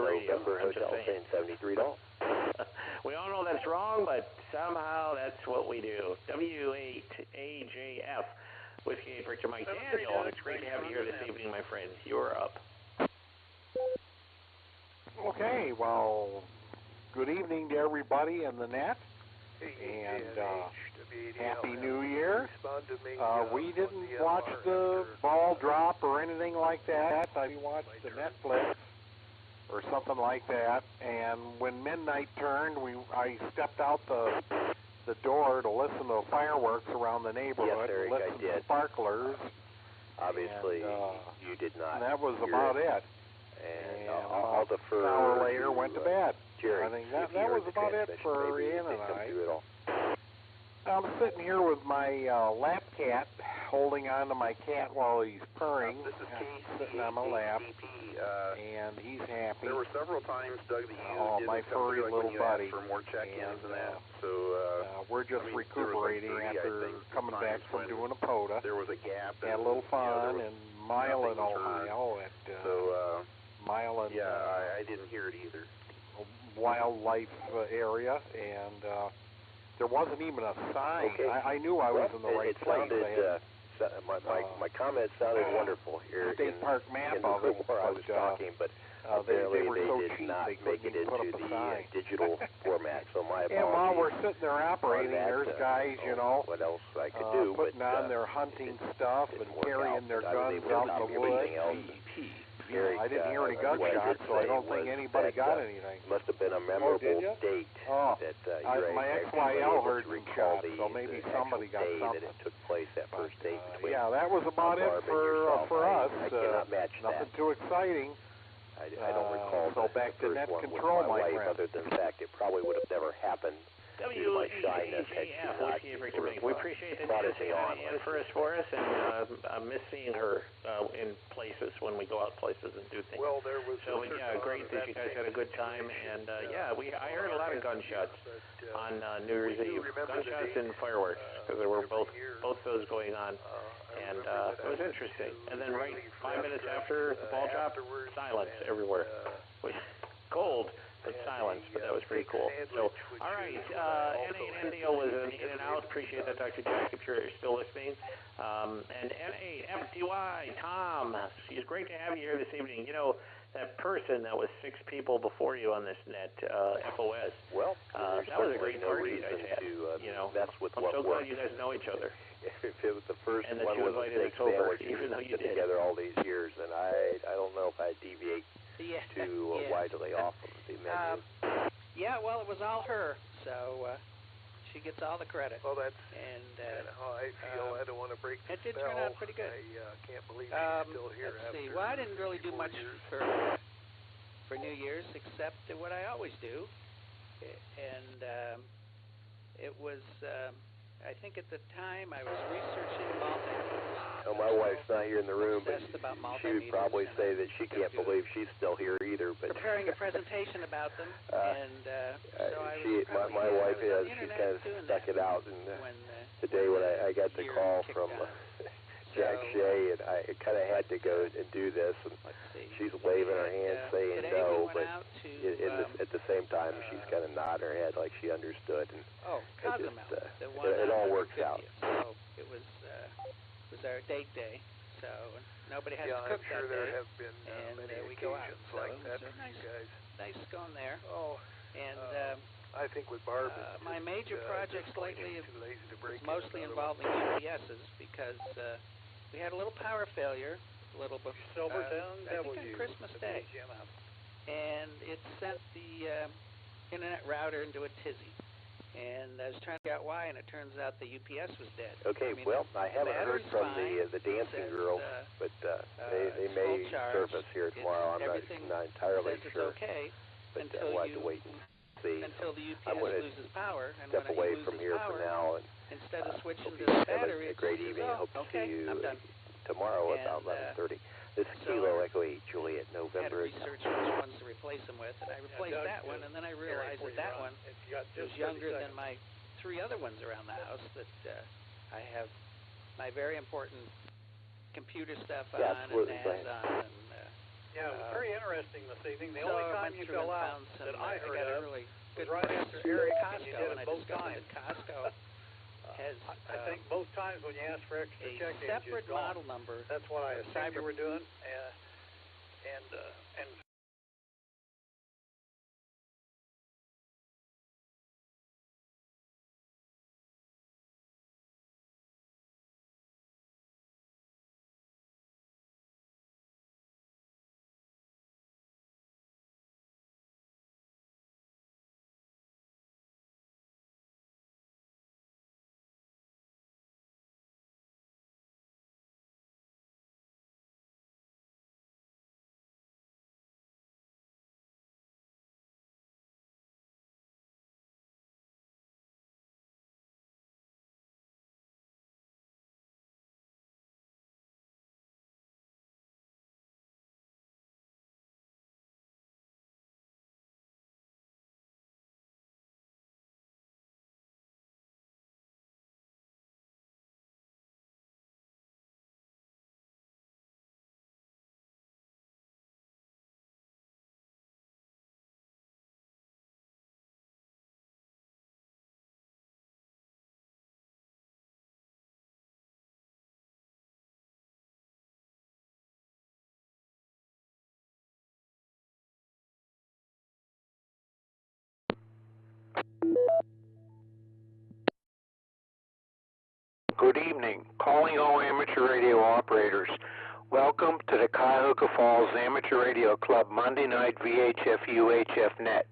radio. November Hotel saying $73. We all know that's wrong, but somehow that's what we do. W8AJF, Whiskey Victor Mike Daniel. It's great to have you here this evening, my friends. You're up. Okay, well, good evening to everybody in the net, and Happy New Year. We didn't watch the ball drop or anything like that. I watched the Netflix or something like that, and when midnight turned, I stepped out the door to listen to fireworks around the neighborhood, yes, Eric, listen to sparklers. Obviously, you did not. And that was about it. And I'll defer. An hour later, went to bed. Jerry, I think that was about it for Ian and I. I'm sitting here with my lap cat, holding on to my cat while he's purring. This is sitting on my lap, and he's happy. There were several times, Doug, that you didn't my furry little buddy. for more check-ins and that. So we're just recuperating after coming back from doing a POTA. There was a gap. Had a little fun in Milan, Ohio, at Milan. Yeah, I didn't hear it either. Wildlife area, and there wasn't even a sign. Okay. I knew I was in the right place. My comments sounded wonderful here. State Park map in the of it, where I was talking, but they apparently were so did cheap not they make couldn't it put into up a the sign. digital format. So my apologies. And while we're sitting there operating, there's guys, what else I could do, putting on their hunting stuff and carrying their guns out in the woods. I didn't hear any gunshots, so I don't think anybody got anything. Must have been a memorable date that my XYL heard some shots, so maybe somebody got something. That it took place that first date between. Yeah, that was about it for us. I cannot match nothing that. too exciting. I don't recall. So back to net control, my friend. wife, other than the fact it probably would have never happened. WAJF, Whiskey Victor Mike. We appreciate that you sitting in for us, and I miss seeing her in places when we go out places and do things. Well, there was great that you guys had a good time, and I heard a lot of gunshots on New Year's Eve. Gunshots and fireworks, because there were both those going on, and it was interesting. And then right 5 minutes after the ball dropped, silence everywhere. Cold. But silence, but that was pretty cool. So, all right, NA was an in and out. Appreciate that, Dr. Jack, if you're still listening. And NAFDY, Tom, it's great to have you here this evening. You know, that person that was 6 people before you on this net, FOS. Well, that was a great party you guys had. That's with I'm so glad you guys know each other. If it was the first and that one you with invited us over, even though you did together all these years, and I don't know if I deviate too widely off of the menu. Well, it was all her, so she gets all the credit. Well, that's and how I feel. I don't want to break the spell. It did turn out pretty good. I can't believe she's still here. Let's see. Well, I didn't really do much for New Year's except what I always do, and it was. I think at the time I was researching Oh, my wife's not here in the room, but she would probably say that she can't believe she's still here either. But preparing a presentation about them, and so I was my wife is. She's kind of stuck it out. And today when I got the call from Jack Shea, and I kind of had to go and do this, and she's waving her hand saying no, but at the same time she's kind of nodding her head like she understood, and it all works out. So it was our date day, so nobody has to cook that day, there have been and many we go out. So like it that was nice going there. Oh, and I think with Barb, my major projects lately was mostly involving UPSs because we had a little power failure, I think on Christmas Day, and it sent the internet router into a tizzy. And I was trying to figure out why, and it turns out the UPS was dead. Okay, I haven't heard from the dancing girls, but they may surface here tomorrow. I'm not entirely sure. Okay, but we'll have to wait and see. Until the UPS loses power, and step when away it loses from here power, for now. And instead of switching to the battery, a great evening. Hope to see you tomorrow at about 11:30. This is Kilo Echo 8 Juliet, November. I had to research which ones to replace them with, and I replaced that one, and then I realized that one was younger than my 3 other ones around the house that I have my very important computer stuff on and NAS on, and Yeah, it was very interesting this evening. The so only time you fell out that I heard of really was right after Eric, and you did and it I both discovered times. that Costco has I think both times when you asked for extra a check-ins, separate you'd gone. model number. That's what I assumed you were doing, and Good evening. Calling all amateur radio operators. Welcome to the Cuyahoga Falls Amateur Radio Club Monday night VHF UHF net.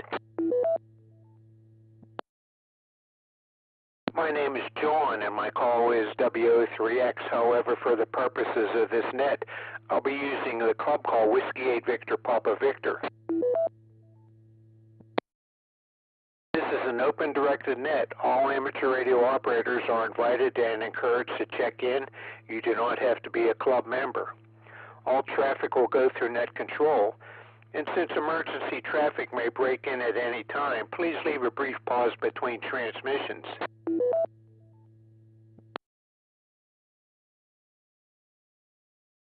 My name is John and my call is WO3X. However, for the purposes of this net, I'll be using the club call Whiskey 8 Victor Papa Victor. This is an open directed net. All amateur radio operators are invited and encouraged to check in. You do not have to be a club member. All traffic will go through net control. And since emergency traffic may break in at any time, please leave a brief pause between transmissions.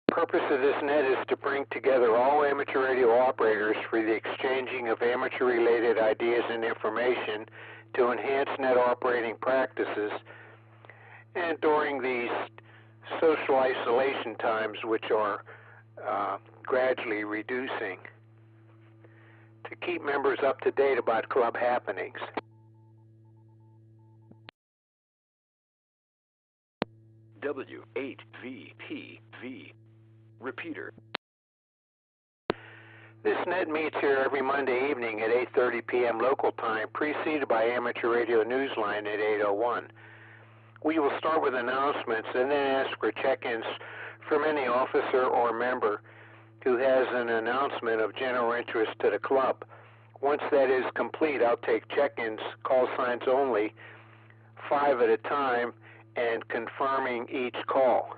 The purpose of this net is to bring together all amateur radio operators for the exchanging of amateur-related ideas and information to enhance net operating practices, and during these social isolation times, which are gradually reducing, to keep members up to date about club happenings. W8VPV. Repeater. This net meets here every Monday evening at 8:30 p.m. local time, preceded by Amateur Radio Newsline at 8:01. We will start with announcements and then ask for check-ins from any officer or member who has an announcement of general interest to the club. Once that is complete, I'll take check-ins, call signs only, 5 at a time, and confirming each call.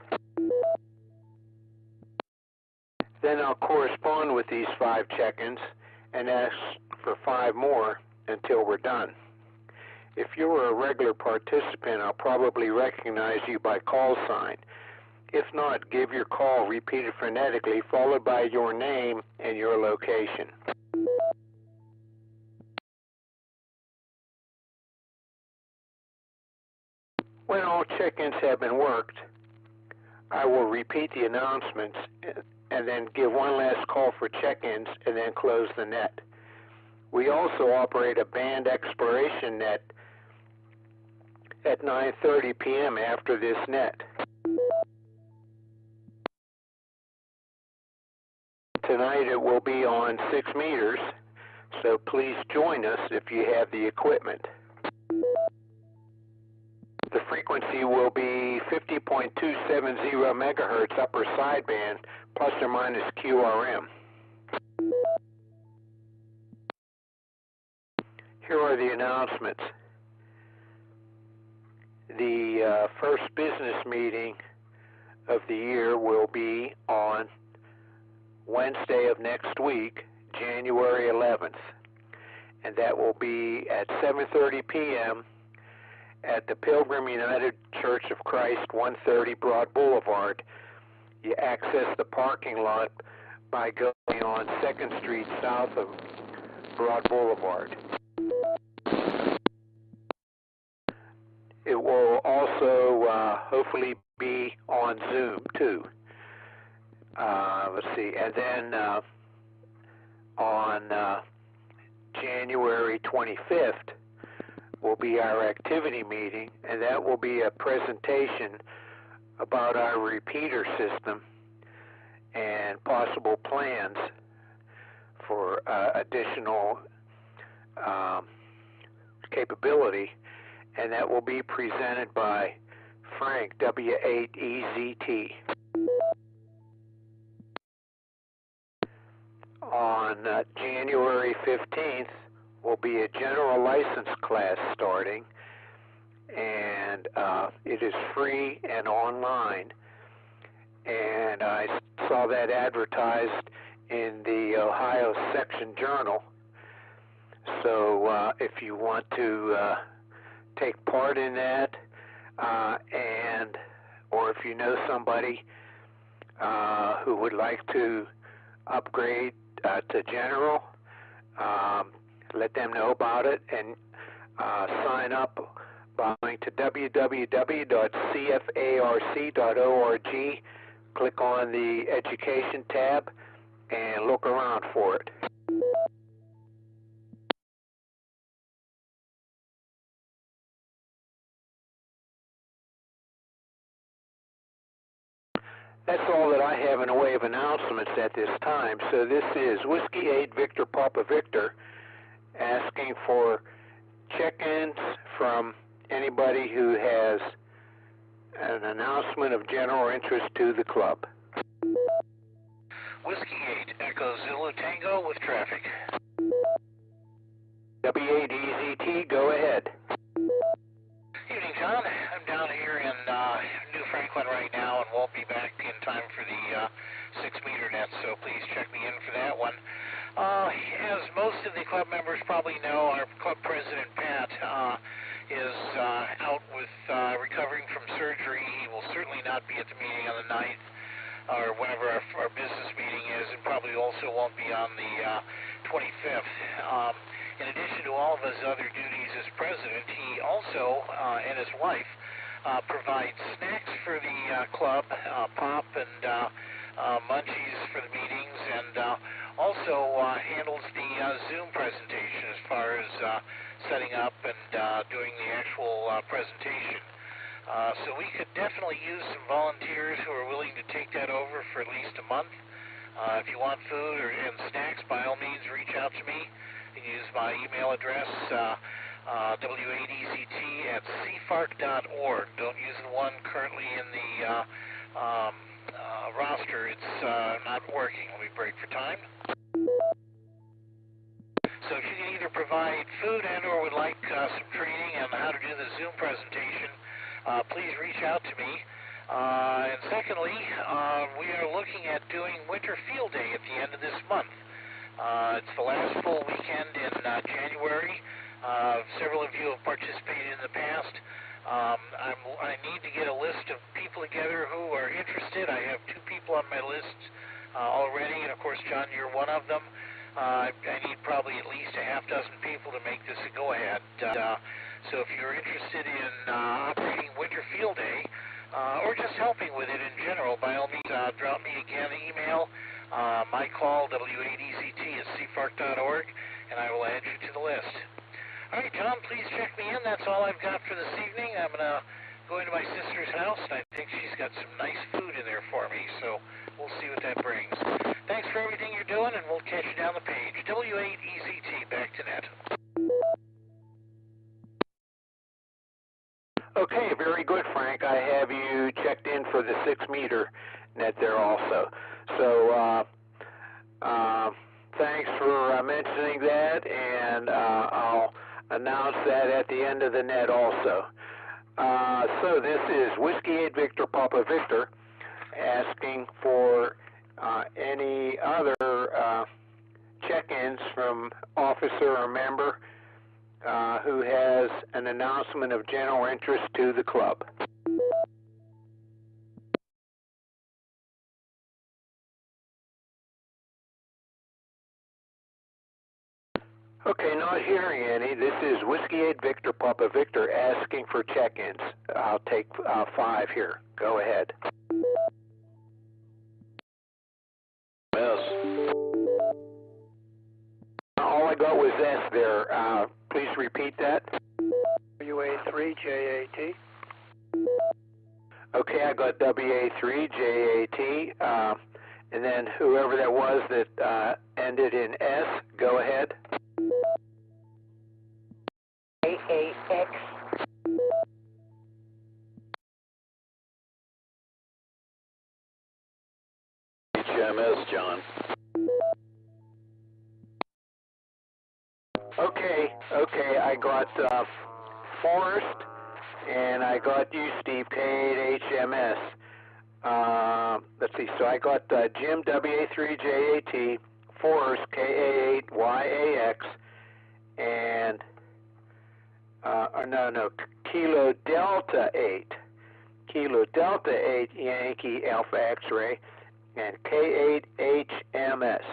Then I'll correspond with these 5 check-ins and ask for 5 more until we're done. If you're a regular participant, I'll probably recognize you by call sign. If not, give your call repeated phonetically, followed by your name and your location. When all check-ins have been worked, I will repeat the announcements and then give one last call for check-ins and then close the net. We also operate a band exploration net at 9:30 p.m. after this net. Tonight it will be on 6 meters, so please join us if you have the equipment. The frequency will be 50.270 megahertz upper sideband, plus or minus QRM. Here are the announcements. The first business meeting of the year will be on Wednesday of next week, January 11th, and that will be at 7:30 p.m. at the Pilgrim United Church of Christ, 130 Broad Boulevard. You access the parking lot by going on 2nd Street south of Broad Boulevard. It will also hopefully be on Zoom too. Let's see, and then on January 25th will be our activity meeting, and that will be a presentation about our repeater system and possible plans for additional capability, and that will be presented by Frank, W8EZT. On January 15th will be a general license class starting, and it is free and online, and I saw that advertised in the Ohio Section Journal. So if you want to take part in that, or if you know somebody who would like to upgrade to general, let them know about it, and sign up by going to www.cfarc.org, click on the Education tab, and look around for it. That's all that I have in the way of announcements at this time. So this is Whiskey 8 Victor Papa Victor asking for check-ins from anybody who has an announcement of general interest to the club. Whiskey 8 Echo Zulu Tango with traffic. W8EZT, go ahead. Evening, John. I'm down here in New Franklin right now and won't be back in time for the 6-meter net, so please check me in for that one. As most of the club members probably know, our club president, Pat, is out with recovering from surgery. He will certainly not be at the meeting on the 9th or whenever our business meeting is, and probably also won't be on the 25th. In addition to all of his other duties as president, he also, and his wife, provides snacks for the club, pop and munchies for the meetings, and also handles the Zoom presentation as far as setting up and doing the actual presentation. So we could definitely use some volunteers who are willing to take that over for at least a month. If you want food and snacks, by all means, reach out to me. You can use my email address, w8EZT@cfarc.org. Don't use the one currently in the roster. It's not working. Let me break for time. So if you can either provide food and or would like some training on how to do the Zoom presentation, please reach out to me. And secondly, we are looking at doing Winter Field Day at the end of this month. It's the last full weekend in January. Several of you have participated in the past. I need to get a list of people together who are interested. I have 2 people on my list already, and of course, John, you're one of them. I need probably at least a half dozen people to make this a go-ahead. So if you're interested in operating Winter Field Day, or just helping with it in general, by all means, drop me again an email. My call, w8EZT@cfarc.org, and I will add you to the list. All right, John, please check me in. That's all I've got for this evening. I'm going to go into my sister's house, and I think she's got some nice food in there for me, so we'll see what that brings. Thanks for everything you're doing, and we'll catch you down the page. W8EZT, back to net. Okay, very good, Frank. I have you checked in for the 6-meter net there also. So thanks for mentioning that, and I'll announce that at the end of the net also. So this is Whiskey 8 Victor Papa Victor asking for any other check-ins from officer or member who has an announcement of general interest to the club. Okay, not hearing any. This is Whiskey 8 Victor Papa Victor asking for check-ins. I'll take 5 here. Go ahead. Yes. All I got was S there. Please repeat that. WA3JAT. Okay, I got WA3JAT. And then whoever that was that ended in S, go ahead. AAX. HMS, John. Okay, I got Forrest, and I got you, Steve, K8HMS. Let's see, so I got Jim, WA3JAT, Forrest, KA8YAX, and, Kilo Delta 8, Yankee Alpha X-Ray, and K8HMS.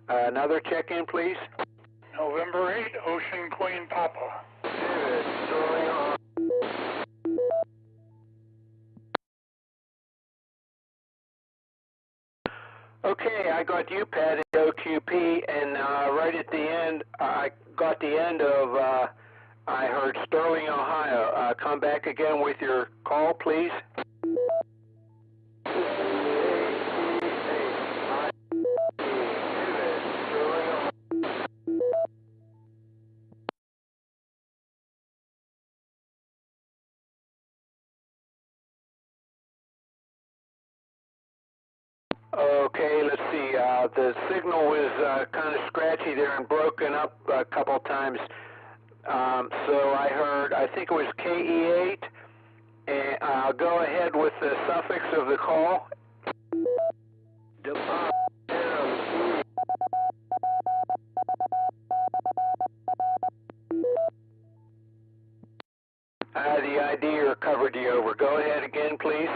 Another check-in, please. November 8, Ocean Queen Papa. Okay, I got you, Pat, at OQP, and right at the end, I got the end of, I heard Sterling, Ohio. Come back again with your call, please. Okay, let's see. The signal was kind of scratchy there and broken up a couple times. So I heard, I think it was KE8, and I'll go ahead with the suffix of the call. The ID or covered you over. Go ahead again, please.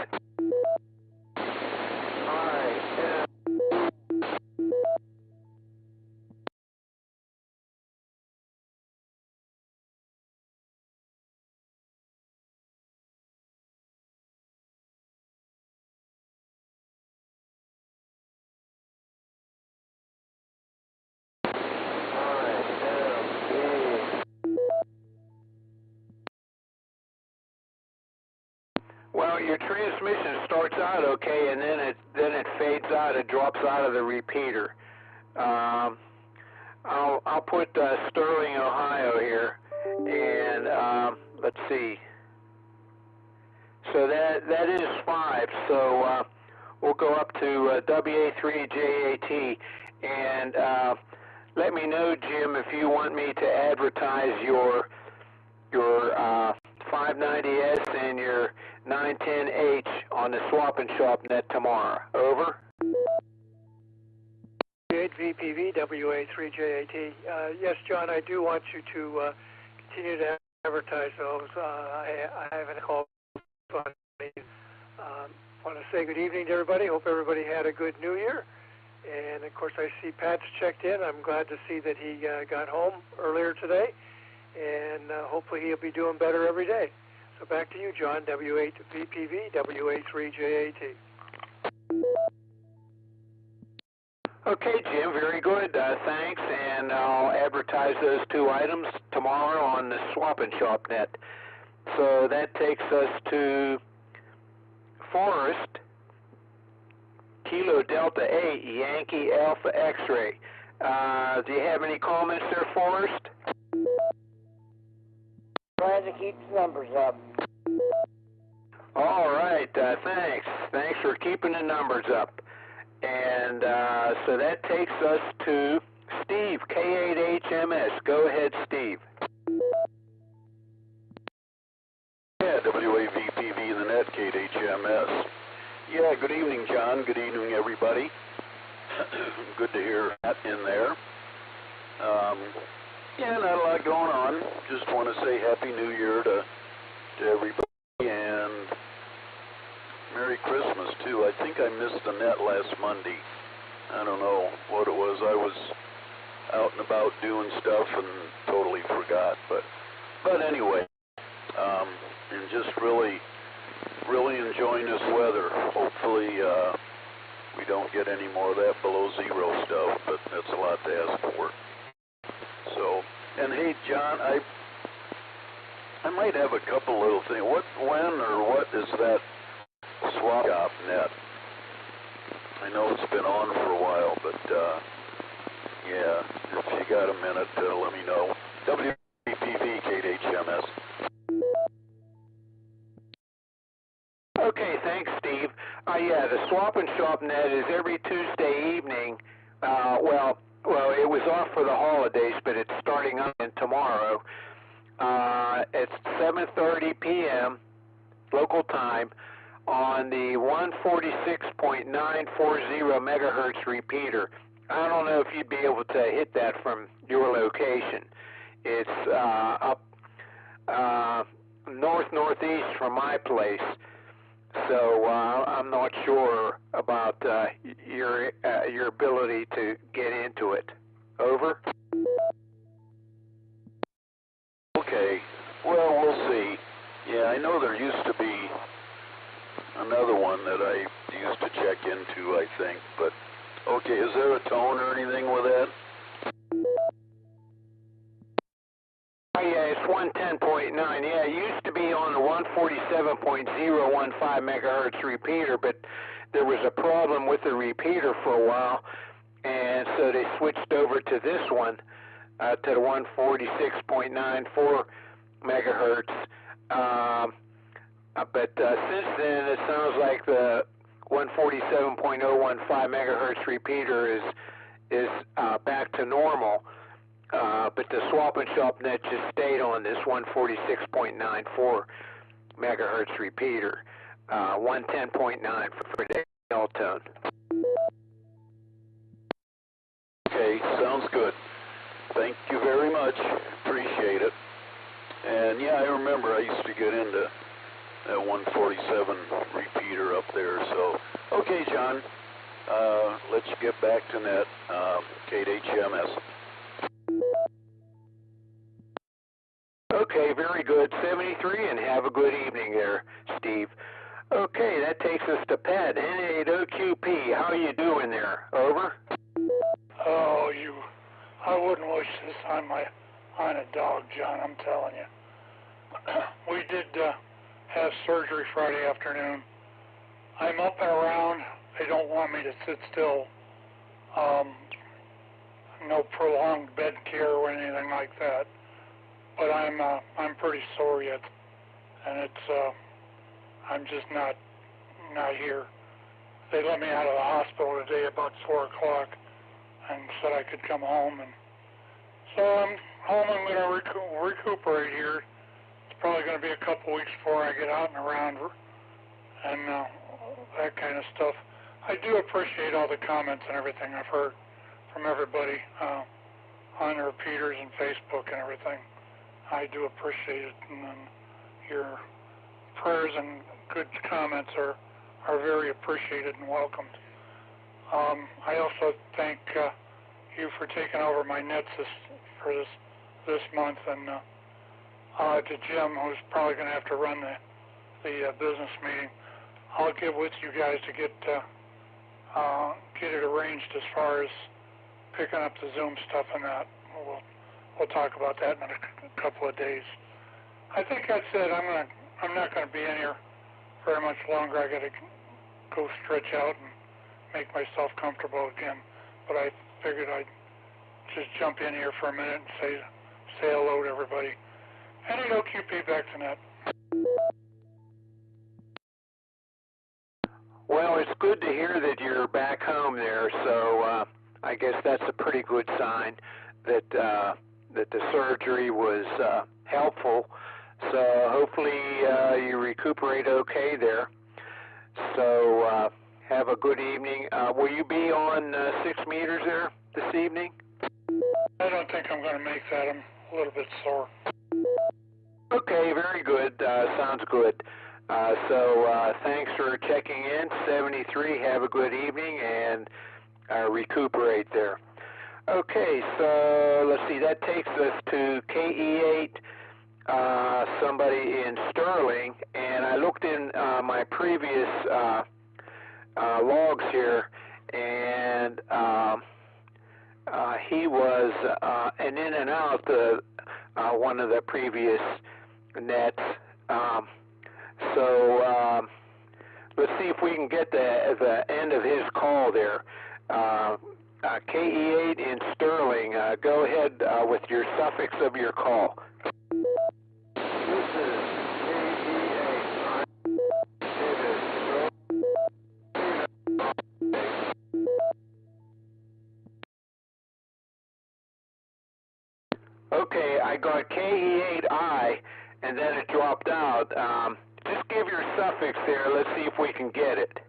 Well, your transmission starts out okay, and then it fades out. It drops out of the repeater. I'll put Sterling, Ohio here, and let's see. So that is 5. So we'll go up to WA3JAT, and let me know, Jim, if you want me to advertise your 590S and your 910H on the Swap and Shop net tomorrow. Over. 8 VPV, WA3JAT. Yes, John, I do want you to continue to advertise those. I haven't called on me. Want to say good evening to everybody. Hope everybody had a good New Year. And, of course, I see Pat's checked in. I'm glad to see that he got home earlier today. And hopefully he'll be doing better every day. So back to you, John, W8 VPV, WA3JAT. Okay, Jim, very good. Thanks, and I'll advertise those 2 items tomorrow on the Swap and Shop net. So that takes us to Forrest, Kilo Delta 8, Yankee Alpha X-Ray. Do you have any comments there, Forrest? Trying to keep the numbers up. All right, thanks. Thanks for keeping the numbers up. And so that takes us to Steve, K8HMS. Go ahead, Steve. Yeah, WAVPV, the net, K8HMS. Yeah, good evening, John. Good evening, everybody. Good to hear that in there. Yeah, not a lot going on. Just want to say Happy New Year to everybody, and Merry Christmas, too. I think I missed the net last Monday. I don't know what it was. I was out and about doing stuff and totally forgot. But anyway, and just really enjoying this weather. Hopefully we don't get any more of that below zero stuff, but that's a lot to ask for. So, and hey, John, I might have a couple little things. When or what is that swap shop net? I know it's been on for a while, but yeah, if you got a minute, let me know. WPV, KHMS. Okay, thanks, Steve. Yeah, the Swap and Shop net is every Tuesday evening. Well, it was off for the holidays, but it's starting up tomorrow. It's 7:30 p.m. local time on the 146.940 megahertz repeater. I don't know if you'd be able to hit that from your location. It's up northeast from my place. So I'm not sure about your ability to get into it. Over. Okay. Well, we'll see. Yeah, I know there used to be another one that I used to check into, I think. But okay, is there a tone or anything with that? Yeah, it's 110.9. Yeah, it used to be on the 147.015 megahertz repeater, but there was a problem with the repeater for a while, and so they switched over to this one, to the 146.94 megahertz. But since then, it sounds like the 147.015 megahertz repeater is back to normal. But the Swap and Shop net just stayed on this 146.94 megahertz repeater, 110.9 for the L tone. Okay, sounds good. Thank you very much. Appreciate it. And yeah, I remember I used to get into that 147 repeater up there. So, okay, John, let's get back to net, KHMS. Okay, very good. 73, and have a good evening there, Steve. Okay, that takes us to Pat, N8OQP. How you doing there? Over? Oh, I wouldn't wish this on a dog, John, I'm telling you. We did have surgery Friday afternoon. I'm up and around. They don't want me to sit still. No prolonged bed care or anything like that. But I'm pretty sore yet, and it's I'm just not here. They let me out of the hospital today about 4 o'clock, and said I could come home, and so I'm home. I'm going to recuperate here. It's probably going to be a couple weeks before I get out and around, and that kind of stuff. I do appreciate all the comments and everything I've heard from everybody on the repeaters and Facebook and everything. I do appreciate it, and your prayers and good comments are very appreciated and welcomed. I also thank you for taking over my nets this month, and to Jim, who's probably going to have to run the business meeting. I'll get with you guys to get it arranged as far as picking up the Zoom stuff and that. We'll talk about that in a couple of days. I think that's it. I'm not going to be in here very much longer. I got to go stretch out and make myself comfortable again. But I figured I'd just jump in here for a minute and say hello to everybody. N8OQP back to net. Well, it's good to hear that you're back home there. So I guess that's a pretty good sign that the surgery was helpful. So hopefully you recuperate okay there. So have a good evening. Will you be on 6 meters there this evening? I don't think I'm going to make that. I'm a little bit sore. Okay, very good. Sounds good. So thanks for checking in. 73, have a good evening, and recuperate there. Okay, so let's see, that takes us to KE8, somebody in Sterling, and I looked in my previous logs here, and he was an in and out one of the previous nets. So let's see if we can get the end of his call there. KE8 in Sterling, go ahead with your suffix of your call. This is KE8. Okay, I got KE8I, and then it dropped out. Just give your suffix there. Let's see if we can get it.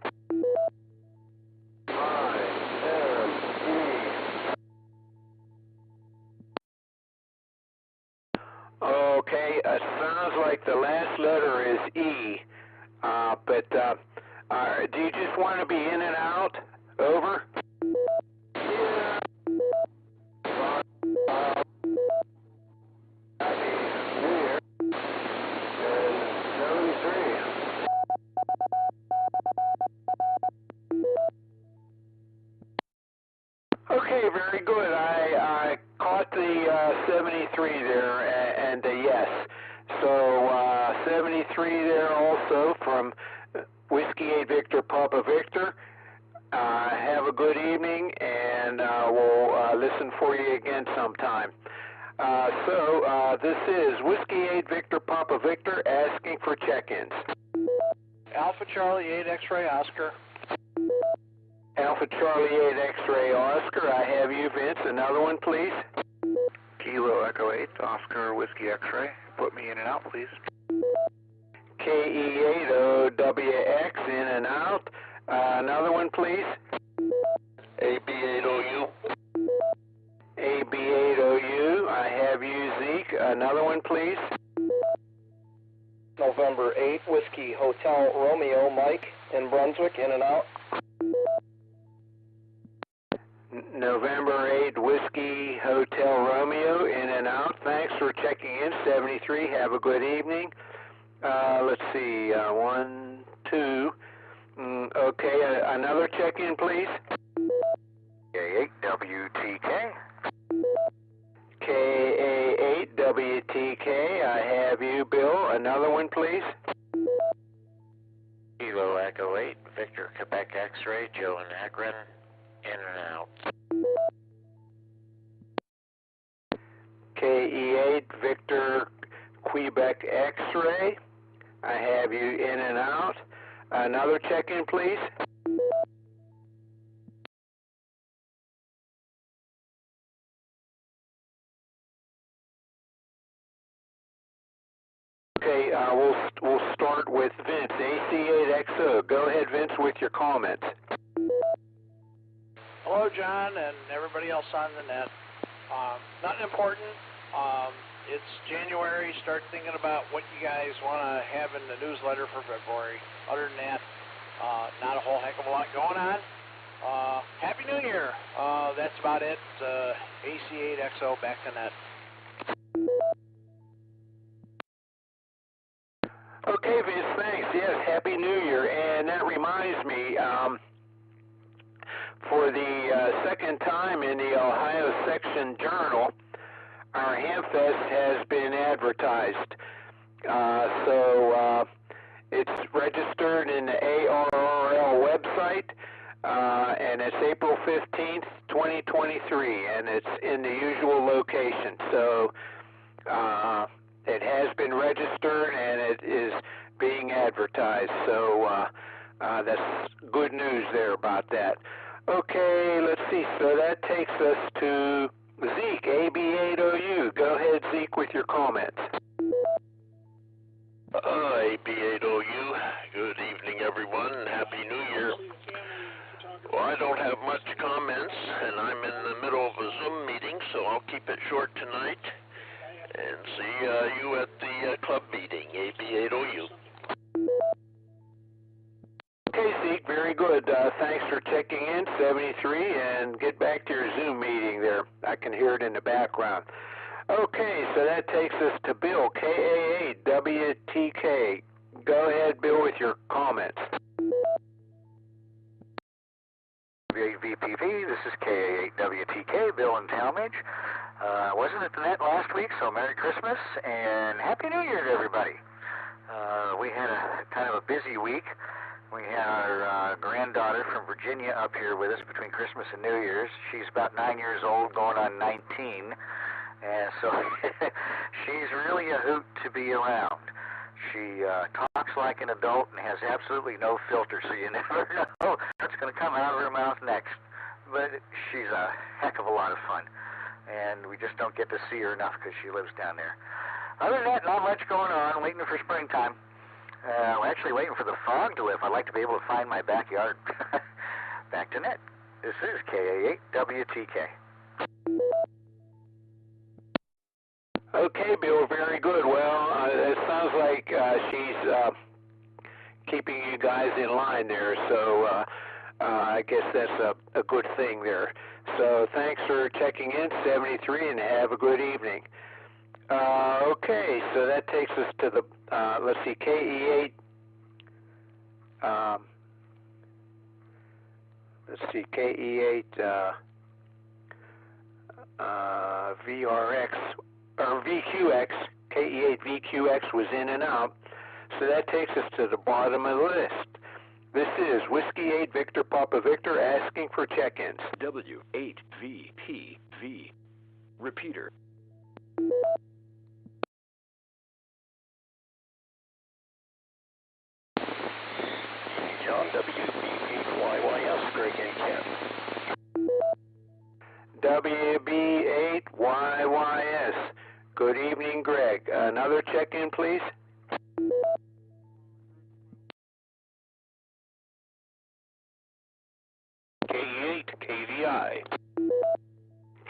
Okay, sounds like the last letter is E, but do you just want to be in and out? Over? Yeah. Okay, very good. I caught the 73 there, and a yes. So 73 there also from Whiskey 8 Victor Papa Victor. Have a good evening, and we'll listen for you again sometime. So this is Whiskey 8 Victor Papa Victor asking for check-ins. Alpha Charlie 8 X-Ray Oscar. Alpha Charlie 8 X-Ray Oscar, I have you, Vince. Another one, please. Kilo Echo 8 Oscar Whiskey X-Ray. Put me in and out, please. KE8OWX in and out. Another one, please. AB8OU. AB8OU, I have you, Zeke. Another one, please. November 8 Whiskey Hotel Romeo Mike in Brunswick in and out. November 8 Whiskey Hotel Romeo in and out. Thanks for checking in. 73. Have a good evening. Let's see. 1, 2. Okay. Another check-in, please. K8WTK. KA8WTK. I have you, Bill. Another one, please. Kilo Echo 8 Victor Quebec X-Ray Joe and Akron. In and out. KE8 Victor Quebec X-Ray. I have you in and out. Another check-in, please. Okay, we'll start with Vince, AC8XO. Go ahead, Vince, with your comments. Hello, John, and everybody else on the net. Nothing important. It's January. Start thinking about what you guys want to have in the newsletter for February. Other than that, not a whole heck of a lot going on. Happy New Year. That's about it. AC8XO, back to net. Okay, Vince, thanks. Yes, Happy New Year. And that reminds me, for the second time in the Ohio Section Journal, our Hamfest has been advertised. So it's registered in the ARRL website, and it's April 15th, 2023, and it's in the usual location. So it has been registered, and it is being advertised. So that's good news there about that. Okay, let's see. So that takes us to Zeke, AB8OU. Go ahead, Zeke, with your comments. AB8OU. Good evening, everyone. Happy New Year. Well, I don't have much comments, and I'm in the middle of a Zoom meeting, so I'll keep it short tonight. And see you at the club meeting, AB8OU. Okay, Zeke, very good. Thanks for checking in, 73, and get back to your Zoom meeting there. I can hear it in the background. Okay, so that takes us to Bill, KA8WTK. Go ahead, Bill, with your comments. VPP, this is KA8WTK, Bill in Talmadge. Wasn't at the net last week, so Merry Christmas and Happy New Year to everybody. We had a kind of a busy week. We had our granddaughter from Virginia up here with us between Christmas and New Year's. She's about 9 years old, going on 19, and so she's really a hoot to be around. She talks like an adult and has absolutely no filter, so you never know what's going to come out of her mouth next. But she's a heck of a lot of fun, and we just don't get to see her enough because she lives down there. Other than that, not much going on, waiting for springtime. Actually waiting for the fog to lift. I'd like to be able to find my backyard. Back to net. This is KA8WTK. Okay, Bill, very good. Well, it sounds like she's keeping you guys in line there, so I guess that's a good thing there. So thanks for checking in, 73, and have a good evening. Okay, so that takes us to the, let's see, KE8, let's see, KE8 VRX, or VQX, KE8 VQX was in and out, so that takes us to the bottom of the list. This is Whiskey 8 Victor Papa Victor asking for check-ins. W8VPV. Repeater. John, WB8YYS, Greg and Ken. WB8YYS. Good evening, Greg. Another check-in, please. KE8 KVI.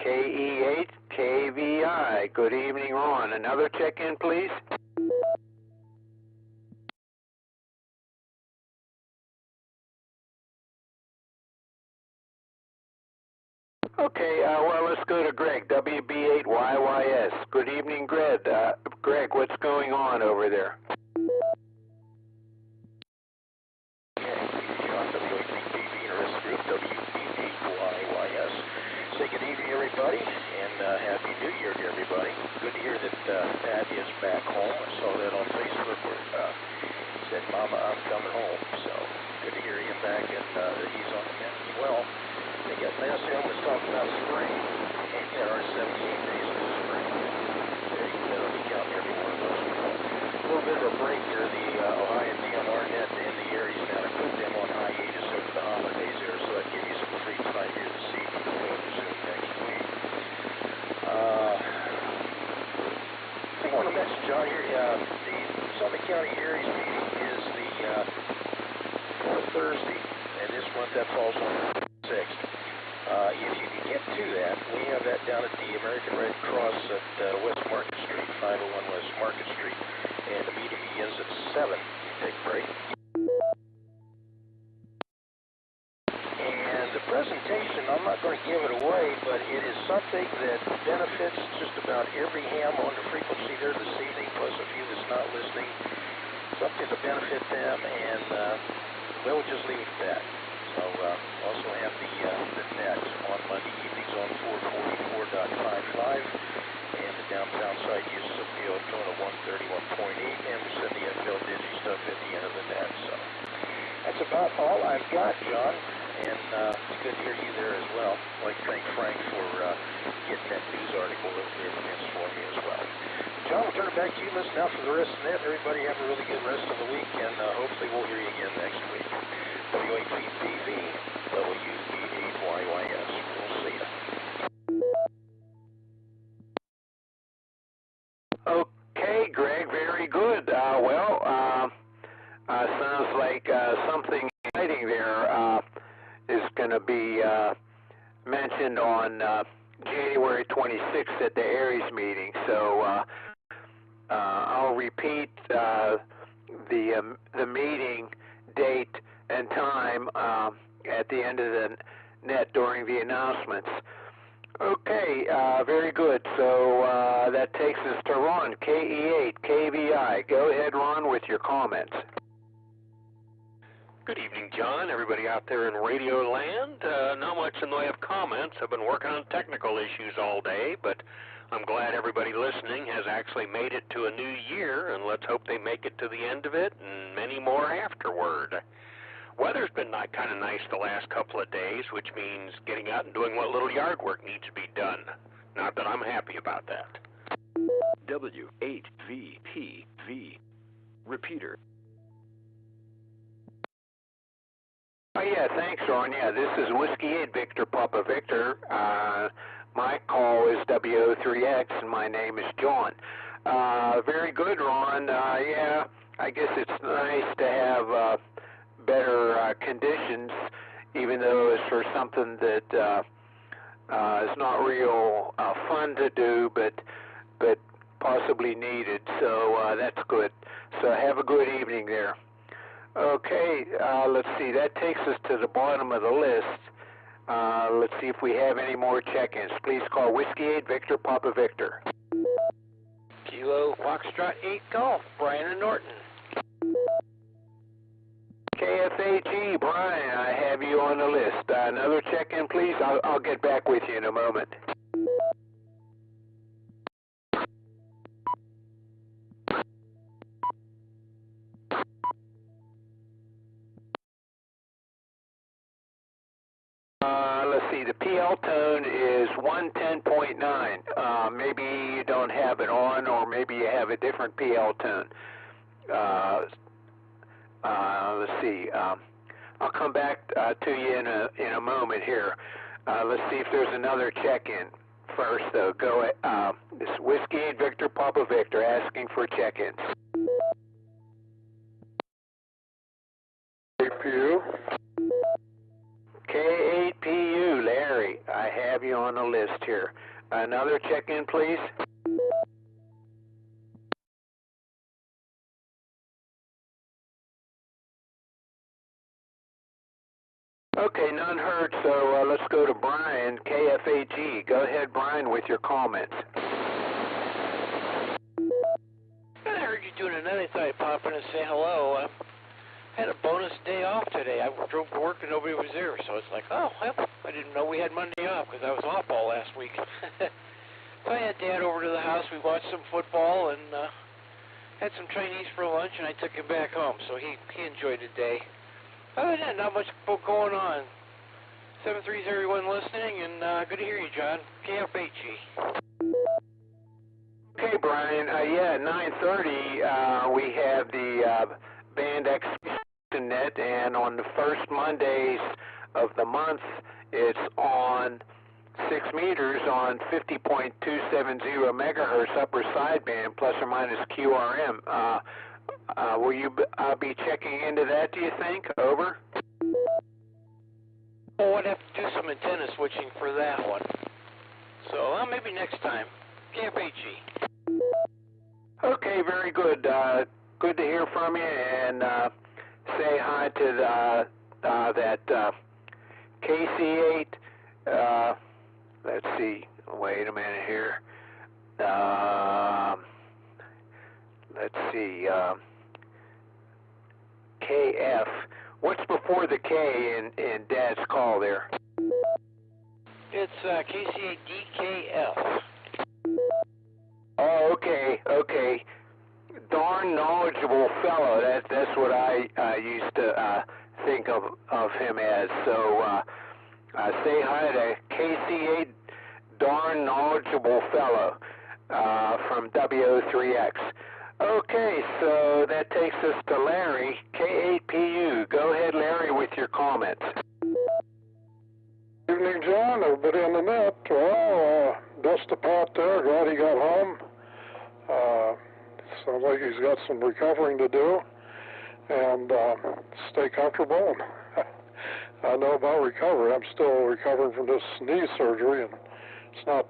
KE8 KVI. Good evening, Ron. Another check-in, please. Okay, well, let's go to Greg, WB8YYS. Good evening, Greg. Greg, what's going on over there? John, W8VPV, Interest Group, WB8YYS. Say good evening, everybody, and Happy New Year to everybody. Good to hear that Pat is back home. I saw that on Facebook where he said, Mama, I'm coming home. So good to hear him back, and that he's on the mend as well. I guess last time was talking about spring, and there are 78 days of spring. That'll be counting every one of those. A little bit of a break here. The Ohio DMR net and the Aries now. I put them on hiatus over the holidays there, so that gives you some free time here this evening to go to Zoom next week. I want to mention, John, here, the Summit County Aries meeting is the fourth Thursday, and this month that falls on the 6th. If you can get to that, we have that down at the American Red Cross at West Market Street, 501 West Market Street, and the meeting begins at 7. Take a break. And the presentation, I'm not going to give it away, but it is something that benefits just about every ham on the frequency there this evening, plus a few that's not listening. Something to benefit them, and we'll just leave it at that. So also have the net on Monday evenings on 444.55 and the downtown side uses of the tone of 131.8, and we send the FL Digi stuff at the end of the net. So that's about all I've got, John, and it's good to hear you there as well. I'd like to thank Frank for getting that news article over there for me as well. John, we'll turn it back to you. Listen out for the rest of the net. Everybody have a really good rest of the week, and hopefully we'll hear you again next week. W8VPV, WB8YYS. We'll see ya. Okay, Greg, very good. Sounds like something exciting there is going to be mentioned on January 26th at the Aries meeting. So I'll repeat the meeting date and time at the end of the net during the announcements. Okay, very good. So that takes us to Ron, KE8, KVI. Go ahead, Ron, with your comments. Good evening, John. Everybody out there in radio land. Not much in the way of comments. I've been working on technical issues all day, but I'm glad everybody listening has actually made it to a new year, and let's hope they make it to the end of it and many more afterward. Weather's been kind of nice the last couple of days, which means getting out and doing what little yard work needs to be done. Not that I'm happy about that. W8VPV. Repeater. Oh, yeah, thanks, Ron. Yeah, this is Whiskey 8 Victor Papa Victor. My call is W03X, and my name is John. Very good, Ron. Yeah, I guess it's nice to have better conditions, even though it's for something that is not real fun to do, but possibly needed. So that's good. So have a good evening there. Okay, let's see. That takes us to the bottom of the list. Let's see if we have any more check-ins. Please call Whiskey 8 Victor Papa Victor. Kilo Foxtrot 8 Golf, Brian and Norton. KFAG, Brian, I have you on the list. Another check-in, please. I'll get back with you in a moment. Let's see, the PL tone is 110.9. Maybe you don't have it on, or maybe you have a different PL tone. Let's see. I'll come back to you in a moment here. Let's see if there's another check-in. First, though, go. This is Whiskey 8 Victor Papa Victor asking for check-ins. APU. K8PU, Larry, I have you on the list here. Another check-in, please. Okay, none heard, so let's go to Brian, KFAG. Go ahead, Brian, with your comments. I heard you doing another thing. I pop in and say hello. I had a bonus day off today. I drove to work and nobody was there, so it's like, oh, well, I didn't know we had Monday off because I was off all last week. So I had Dad over to the house. We watched some football and had some Chinese for lunch, and I took him back home, so he enjoyed the day. Other than that, not much going on. 7-3's everyone listening, and good to hear you, John. KFHE. Okay, Brian. Yeah, at 9:30, we have the band exhibition net, and on the first Mondays of the month, it's on 6 meters on 50.270 megahertz upper sideband, plus or minus QRM. Will you be checking into that, do you think? Over? Oh, I'd have to do some antenna switching for that one. So, maybe next time. KFHE. Okay, very good. Good to hear from you, and say hi to that KC8. Let's see. Wait a minute here. Let's see. KF. What's before the K in Dad's call there? It's KC8DKF. Oh, okay. Darn knowledgeable fellow. That's what I used to think of him as. So say hi to KC8, darn knowledgeable fellow from W03X. Okay, so that takes us to Larry, K8PU. Go ahead, Larry, with your comments. Good evening, John. Everybody on the net. Well, Dust Pat there. Glad he got home. Sounds like he's got some recovering to do. And stay comfortable. I know about recovery. I'm still recovering from this knee surgery, and it's not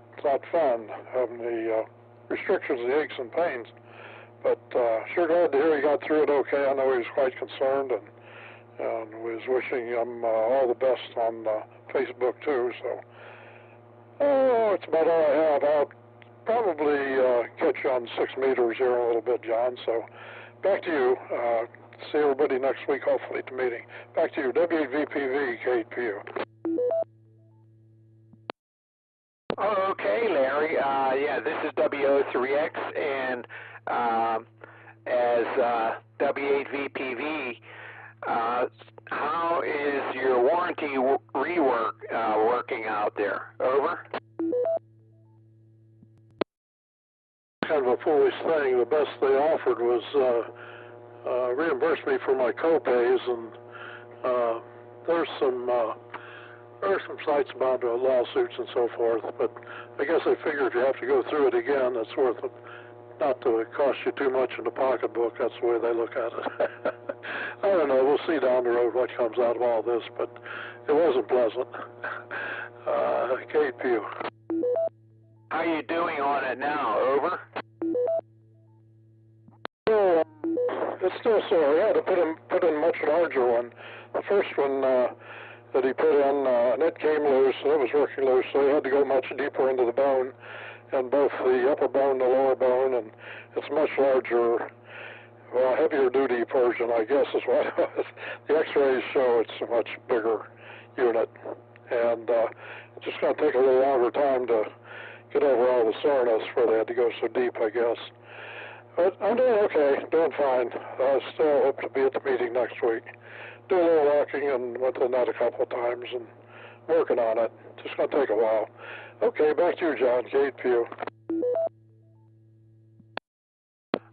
fun having the restrictions, the aches and pains. But sure glad to hear he got through it okay. I know he was quite concerned, and was wishing him all the best on Facebook too. So, it's about all I have. I'll probably catch you on 6 meters here in a little bit, John. So, back to you. See everybody next week, hopefully, at the meeting. Back to you, W8VPV, K8PU. Oh, okay, Larry. Yeah, this is W03X, and as W8VPV, how is your warranty rework working out there? Over? Kind of a foolish thing. The best they offered was reimburse me for my co-pays, and there's some sites bound to lawsuits and so forth, but I guess I figure if you have to go through it again, it's worth it. Not to cost you too much in the pocketbook. That's the way they look at it. I don't know. We'll see down the road what comes out of all this, but it wasn't pleasant. K8PU. How are you doing on it now? Over? So, it's still sore. I had to put in a much larger one. The first one that he put in, and it came loose, and it was working loose, so he had to go much deeper into the bone, and both the upper bone and the lower bone, and it's much larger, well, heavier duty version, I guess is what it was. The x-rays show it's a much bigger unit, and it's just going to take a little longer time to get over all the soreness where they had to go so deep, I guess. But I'm doing okay, doing fine. I still hope to be at the meeting next week. Do a little walking and went to the net a couple of times and working on it. Just going to take a while. Okay, back to you, John. K8PU.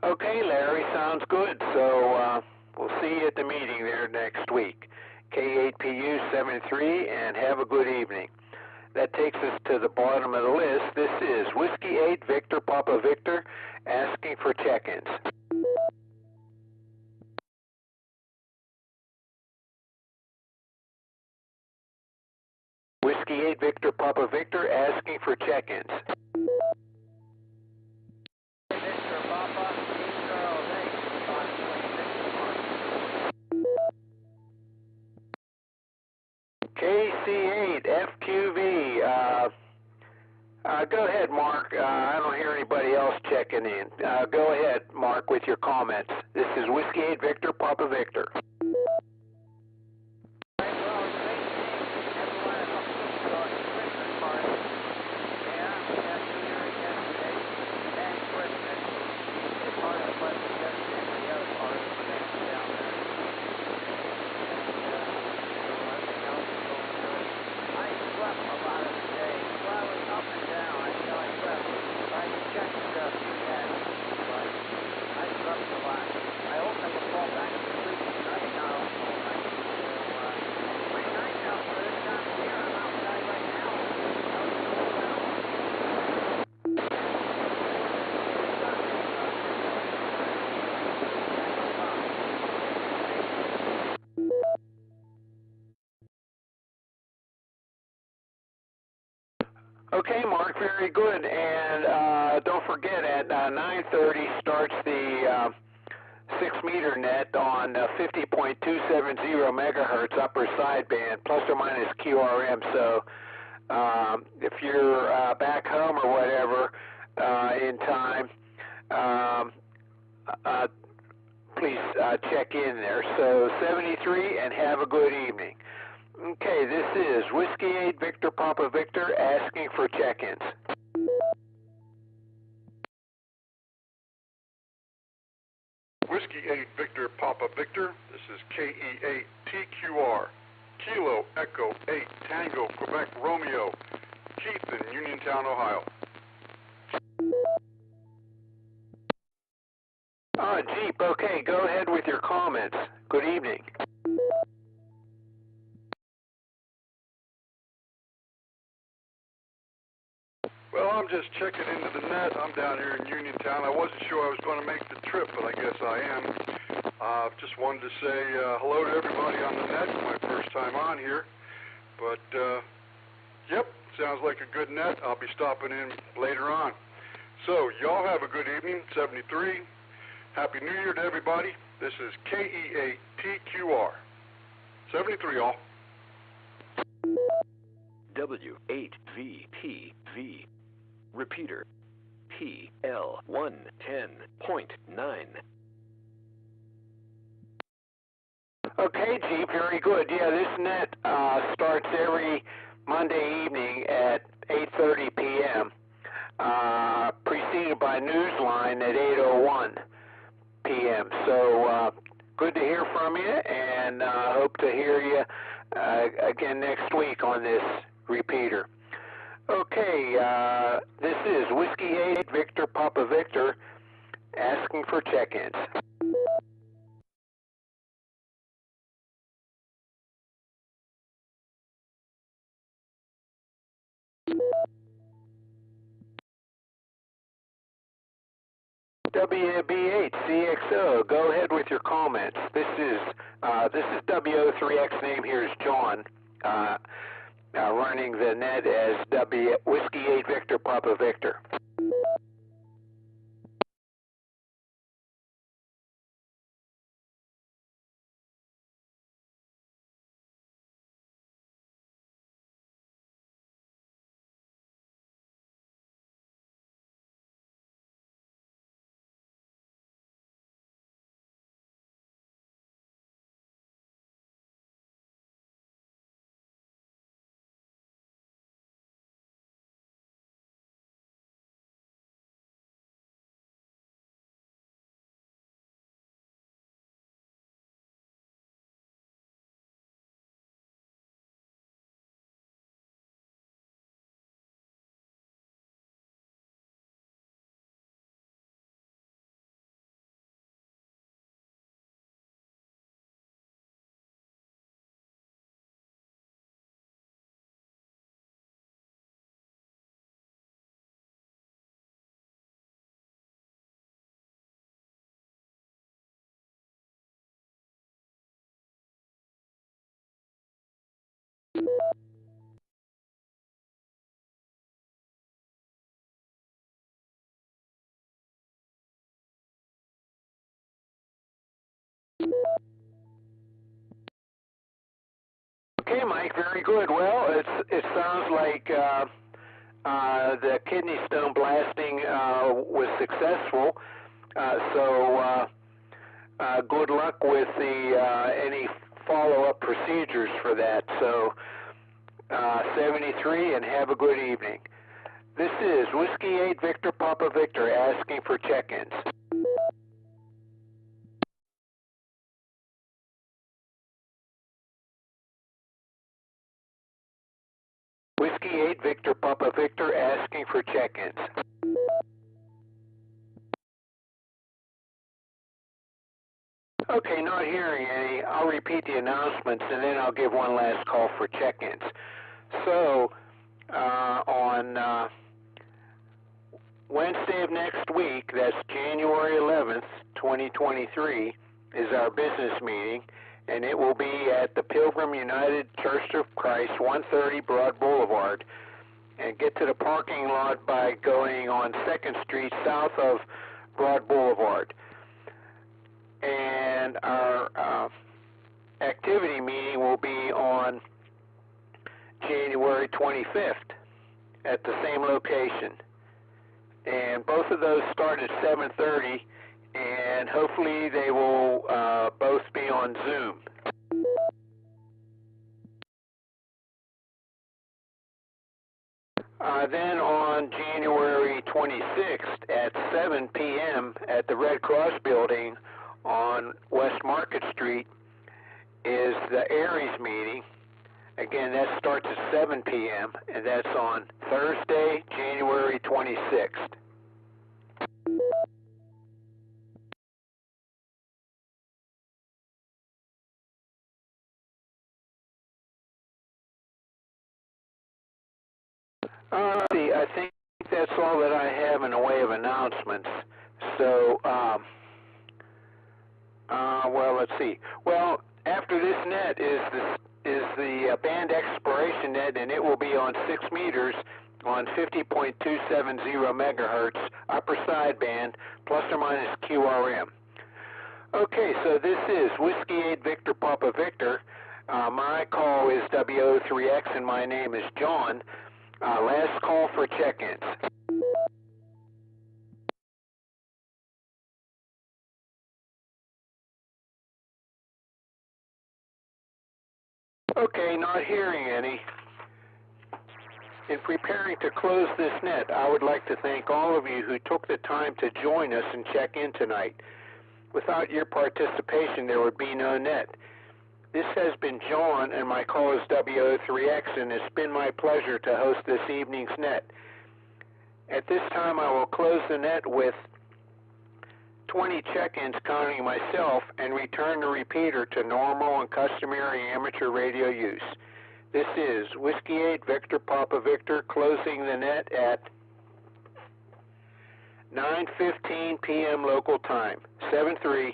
Okay, Larry, sounds good. So we'll see you at the meeting there next week. K8PU 73, and have a good evening. That takes us to the bottom of the list. This is Whiskey 8 Victor Papa Victor asking for check-ins. Whiskey 8 Victor Papa Victor asking for check-ins. Victor Papa, Charles 8, KC8 FQV. Go ahead, Mark. I don't hear anybody else checking in. Go ahead, Mark, with your comments. This is Whiskey 8 Victor Papa Victor. Okay, Mark, very good. And don't forget, at 9:30 starts the 6-meter net on 50.270 megahertz upper sideband, plus or minus QRM. So if you're back home or whatever in time, please check in there. So 73, and have a good evening. Okay, this is Whiskey 8 Victor Papa Victor asking for check-ins. Whiskey 8 Victor Papa Victor, this is KE8TQR, Kilo Echo 8 Tango Quebec Romeo, Keith in Uniontown, Ohio. Jeep, okay, go ahead with your comments. Good evening. Well, I'm just checking into the net. I'm down here in Uniontown. I wasn't sure I was going to make the trip, but I guess I am. Just wanted to say hello to everybody on the net. My first time on here. But, yep, sounds like a good net. I'll be stopping in later on. So, y'all have a good evening, 73. Happy New Year to everybody. This is KE8TQR. 73, all. W8VPV. Repeater. PL110.9. Okay, Jeep, very good. Yeah, this net starts every Monday evening at 8:30 p.m., preceded by Newsline at 8:01 p.m. So good to hear from you, and hope to hear you again next week on this repeater. Okay, this is Whiskey 8 Victor Papa Victor asking for check-ins. WB8CXO, go ahead with your comments. This is WO3X, name here is John, running the net as Whiskey 8 Victor Papa Victor. Okay, Mike, very good. Well, it sounds like the kidney stone blasting was successful. So good luck with any follow-up procedures for that. So 73, and have a good evening. This is Whiskey 8 Victor Papa Victor asking for check-ins. Whiskey 8 Victor Papa Victor asking for check-ins. Okay, not hearing any. I'll repeat the announcements, and then I'll give one last call for check-ins. So, on Wednesday of next week, that's January 11th, 2023, is our business meeting, and it will be at the Pilgrim United Church of Christ, 130 Broad Boulevard. And get to the parking lot by going on 2nd Street south of Broad Boulevard. And our activity meeting will be on January 25th at the same location. And both of those start at 7:30, and hopefully they will both be on Zoom. Then on January 26th at 7 p.m. at the Red Cross Building on West Market Street is the Aries meeting. Again, that starts at 7 p.m., and that's on Thursday, January 26th. I think that's all that I have in the way of announcements. So, well, let's see. Well, after this net is the band exploration net, and it will be on 6 meters on 50.270 megahertz upper sideband, plus or minus QRM. Okay, so this is Whiskey 8 Victor Papa Victor My call is WO3X, and my name is John. Last call for check-ins. Okay, not hearing any. In preparing to close this net, I would like to thank all of you who took the time to join us and check in tonight. Without your participation, there would be no net. This has been John, and my call is WO3X, and it's been my pleasure to host this evening's net. At this time, I will close the net with 20 check-ins counting myself and return the repeater to normal and customary amateur radio use. This is Whiskey 8 Victor Papa Victor closing the net at 9:15 p.m. local time. 7-3.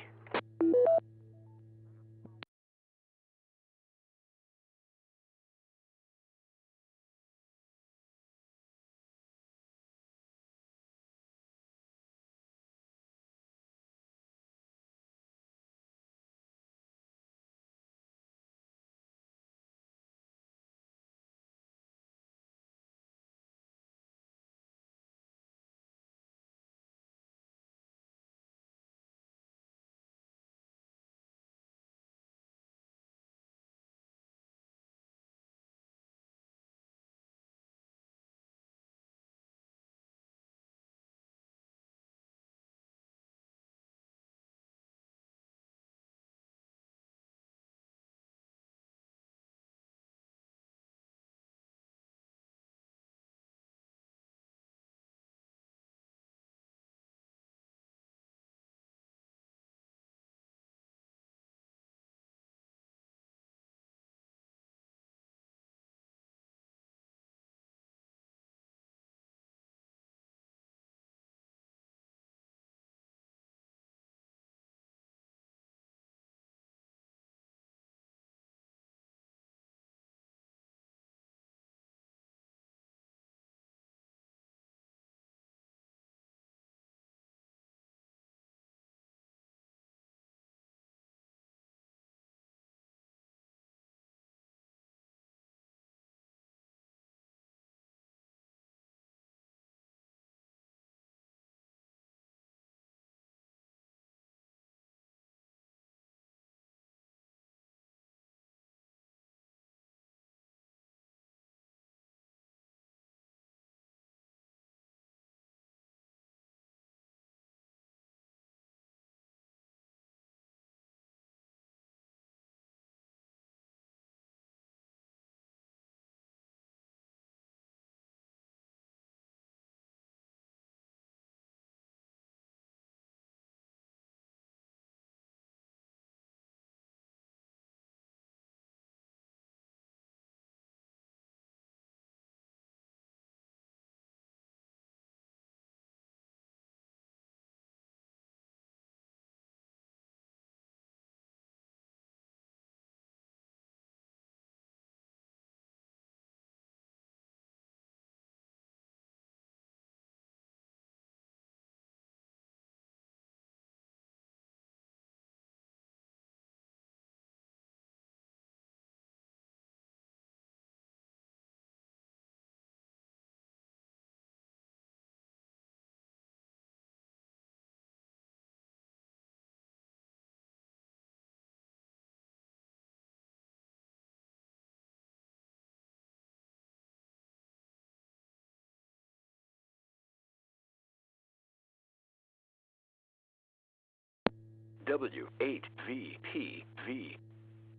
W8VPV.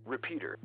Repeater.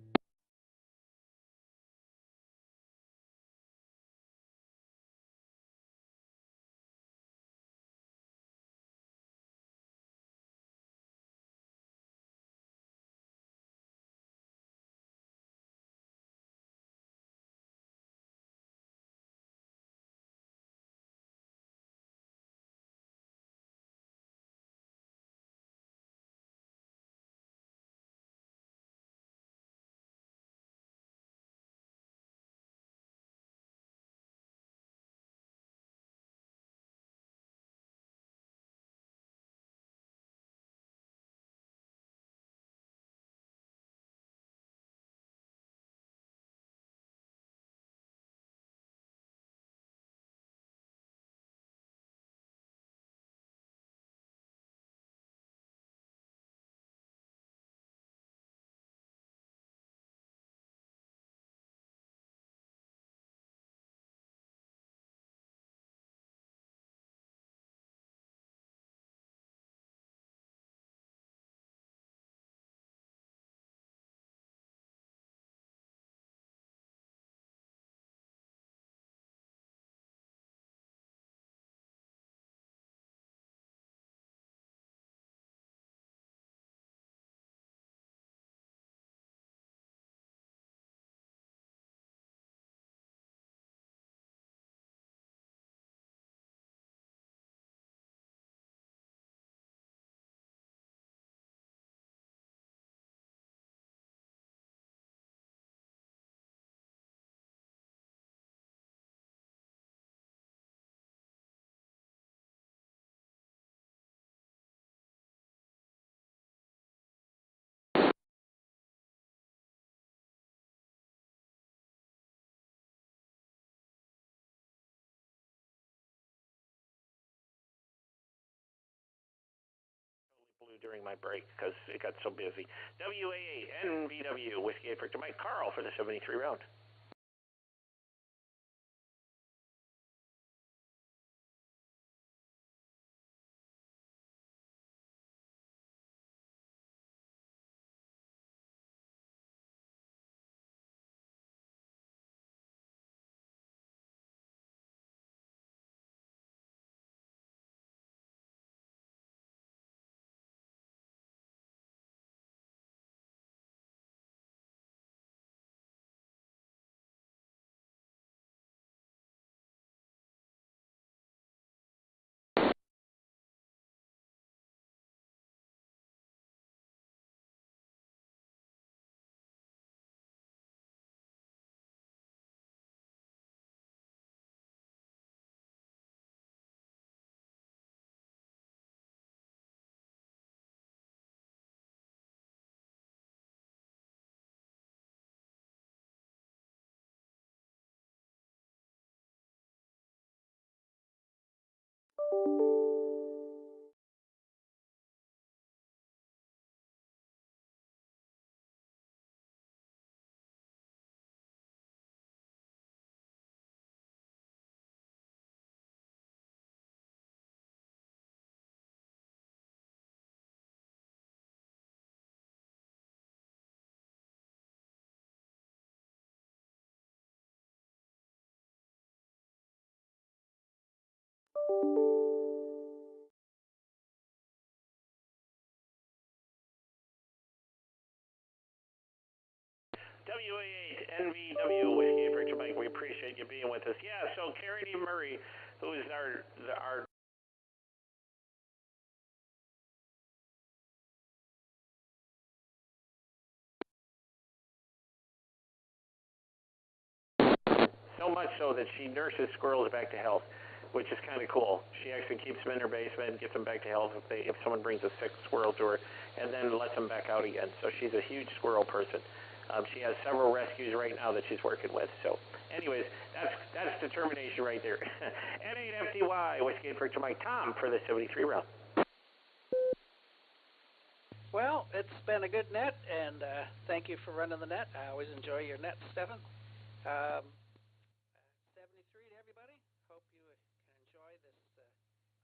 during my break because it got so busy. WA8NVW, Whiskey 8 Victor Mike. Carl for the 73 round. WA8NVW, Whiskey 8 Victor Mike. We appreciate you being with us. Yeah, so Carrie Murray, who is our so much so that she nurses squirrels back to health, which is kind of cool. She actually keeps them in her basement, gets them back to health if someone brings a sick squirrel to her, and then lets them back out again. So she's a huge squirrel person. She has several rescues right now that she's working with. So, anyways, that's determination right there. N8FTY, Whiskey 8 Victor Mike. Tom for the 73 round. Well, it's been a good net, and thank you for running the net. I always enjoy your net, Stephen. 73 to everybody. Hope you can enjoy this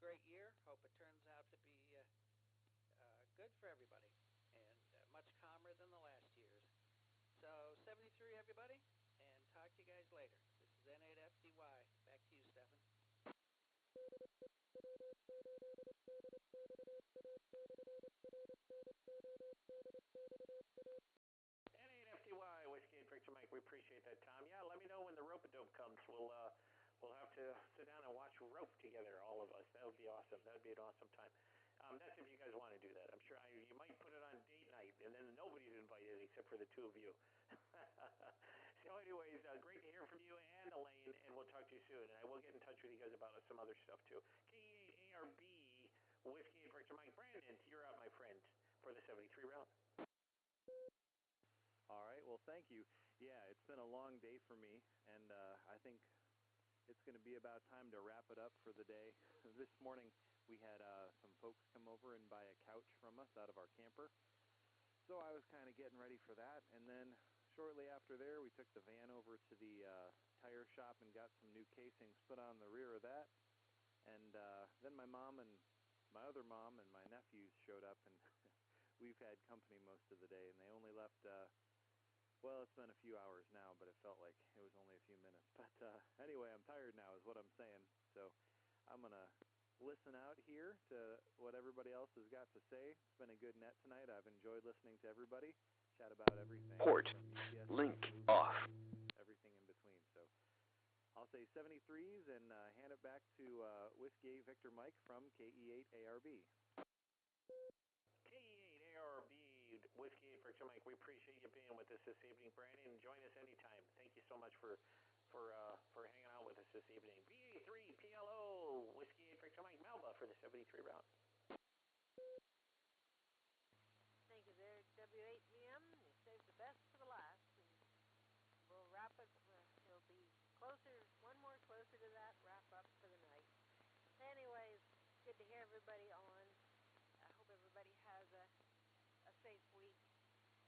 great year. Hope it turns out to be good for everybody and much calmer than the last year's. So 73 everybody, and talk to you guys later. This is N8FDY. Back to you, Stephen. N8FDY, Whiskey 8 Victor Mike. We appreciate that, Tom. Yeah, let me know when the rope-a-dope comes. We'll have to sit down and watch rope together, all of us. That would be awesome. That would be an awesome time. That's if you guys want to do that. I'm sure you might put it on date night, and then nobody's invited except for the two of you. So anyways, great to hear from you and Elaine, and we'll talk to you soon. And I will get in touch with you guys about some other stuff, too. K8ARB, Whiskey 8 Victor Mike. Brandon, you're up, my friend, for the 73 round. All right, well, thank you. Yeah, it's been a long day for me, and I think it's going to be about time to wrap it up for the day. This morning, we had some folks come over and buy a couch from us out of our camper. So I was kind of getting ready for that, and then shortly after there, we took the van over to the tire shop and got some new casings put on the rear of that. And then my mom and my other mom and my nephews showed up, and we've had company most of the day, and they only left, well, it's been a few hours now, but it felt like it was only a few minutes. But anyway, I'm tired now is what I'm saying. So I'm going to listen out here to what everybody else has got to say. It's been a good net tonight. I've enjoyed listening to everybody chat about everything. Port link off. Everything in between. So I'll say 73s and hand it back to Whiskey 8 Victor Mike from KE8ARB. KE8ARB, Whiskey 8 Victor Mike. We appreciate you being with us this evening, Brandon. Join us anytime. Thank you so much for hanging out with us this evening. BA3PLO, Whiskey 8 Victor Mike. Melba for the 73 round. Thank you there, W8GM. You saved the best for the last, and we'll wrap it. It'll be closer, one more closer to that wrap up for the night. Anyways, good to hear everybody on. I hope everybody everybody has a safe week,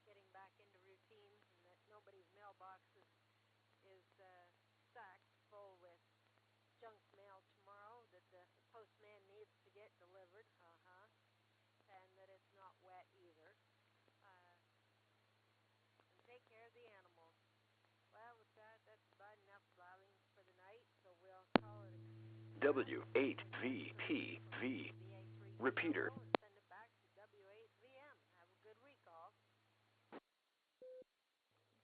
getting back into routines, and that nobody's mailbox is stacked full with junk mail tomorrow that the postman needs to get delivered, and that it's not wet either. And take care of the animals. Well, with that, that's about enough blabbing for the night, so we'll call it W8VPV repeater. Send it back to W8VM. Have a good week, all.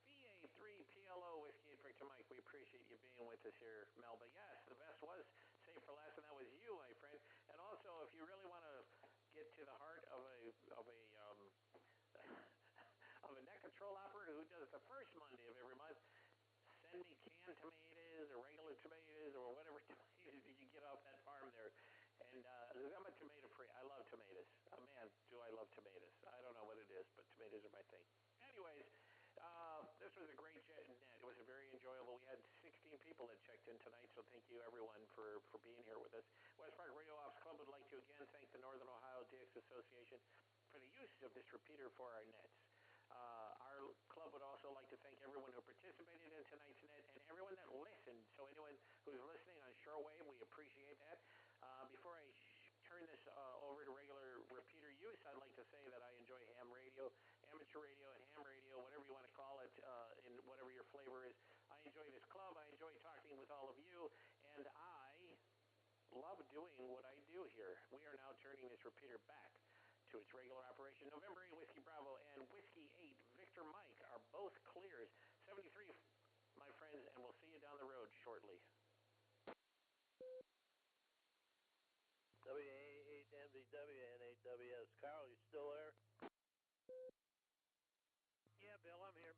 VA3PLO Whiskey 8 Victor Mike, we appreciate you being with us here, Melba. Yes, the best was saved for last, and that was you, my friend. And also, if you really want to get to the heart of a net control operator who does the first Monday of every month, send me canned tomatoes or regular tomatoes or whatever tomatoes you can get off that farm there. And I'm a tomato free. I love tomatoes. Man, do I love tomatoes. I don't know what it is, but tomatoes are my thing. Anyways, this was a great net. It was very enjoyable. We had 16 people that checked in tonight, so thank you everyone for being here with us. West Park Radio Ops Club would like to again thank the Northern Ohio DX Association for the use of this repeater for our nets. Our club would also like to thank everyone who participated in tonight's net and everyone that listened. So anyone who's listening on shortwave, we appreciate that. Before I turn this over to regular repeater use, I'd like to say that I enjoy ham radio, amateur radio, and ham radio, whatever you want to call it, in whatever your flavor is. I enjoy this club. I enjoy talking with all of you, and I love doing what I do here. We are now turning this repeater back to its regular operation. November 8 Whiskey Bravo and Whiskey 8 Victor Mike are both clears. 73, my friends, and we'll see you down the road shortly. WA8MVW and 8WS. Carl, you still there? Yeah, Bill, I'm here.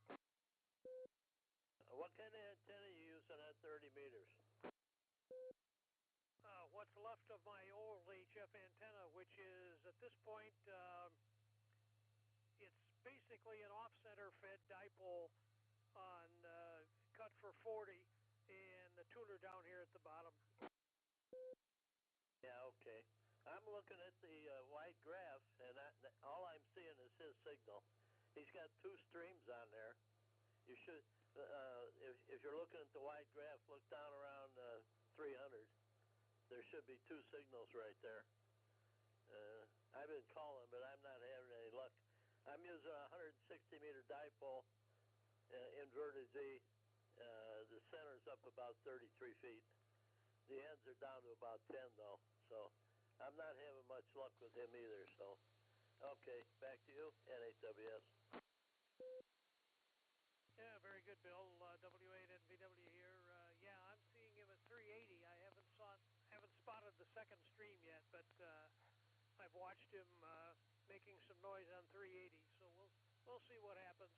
What kind of antenna you using at 30 meters? What's left of my old HF antenna, which is at this point, it's basically an off-center fed dipole on cut for 40, and the tuner down here at the bottom. Yeah, okay. I'm looking at the wide graph, and all I'm seeing is his signal. He's got two streams on there. You should, if you're looking at the wide graph, look down around 300. There should be two signals right there. I've been calling, but I'm not having any luck. I'm using a 160 meter dipole, inverted Z. The center's up about 33 feet. The ends are down to about 10 though, so I'm not having much luck with him either. So, okay, back to you, NHWS. Yeah, very good, Bill. W8NVW here. Yeah, I'm seeing him at 380. I haven't spotted the second stream yet, but I've watched him making some noise on 380. So we'll see what happens.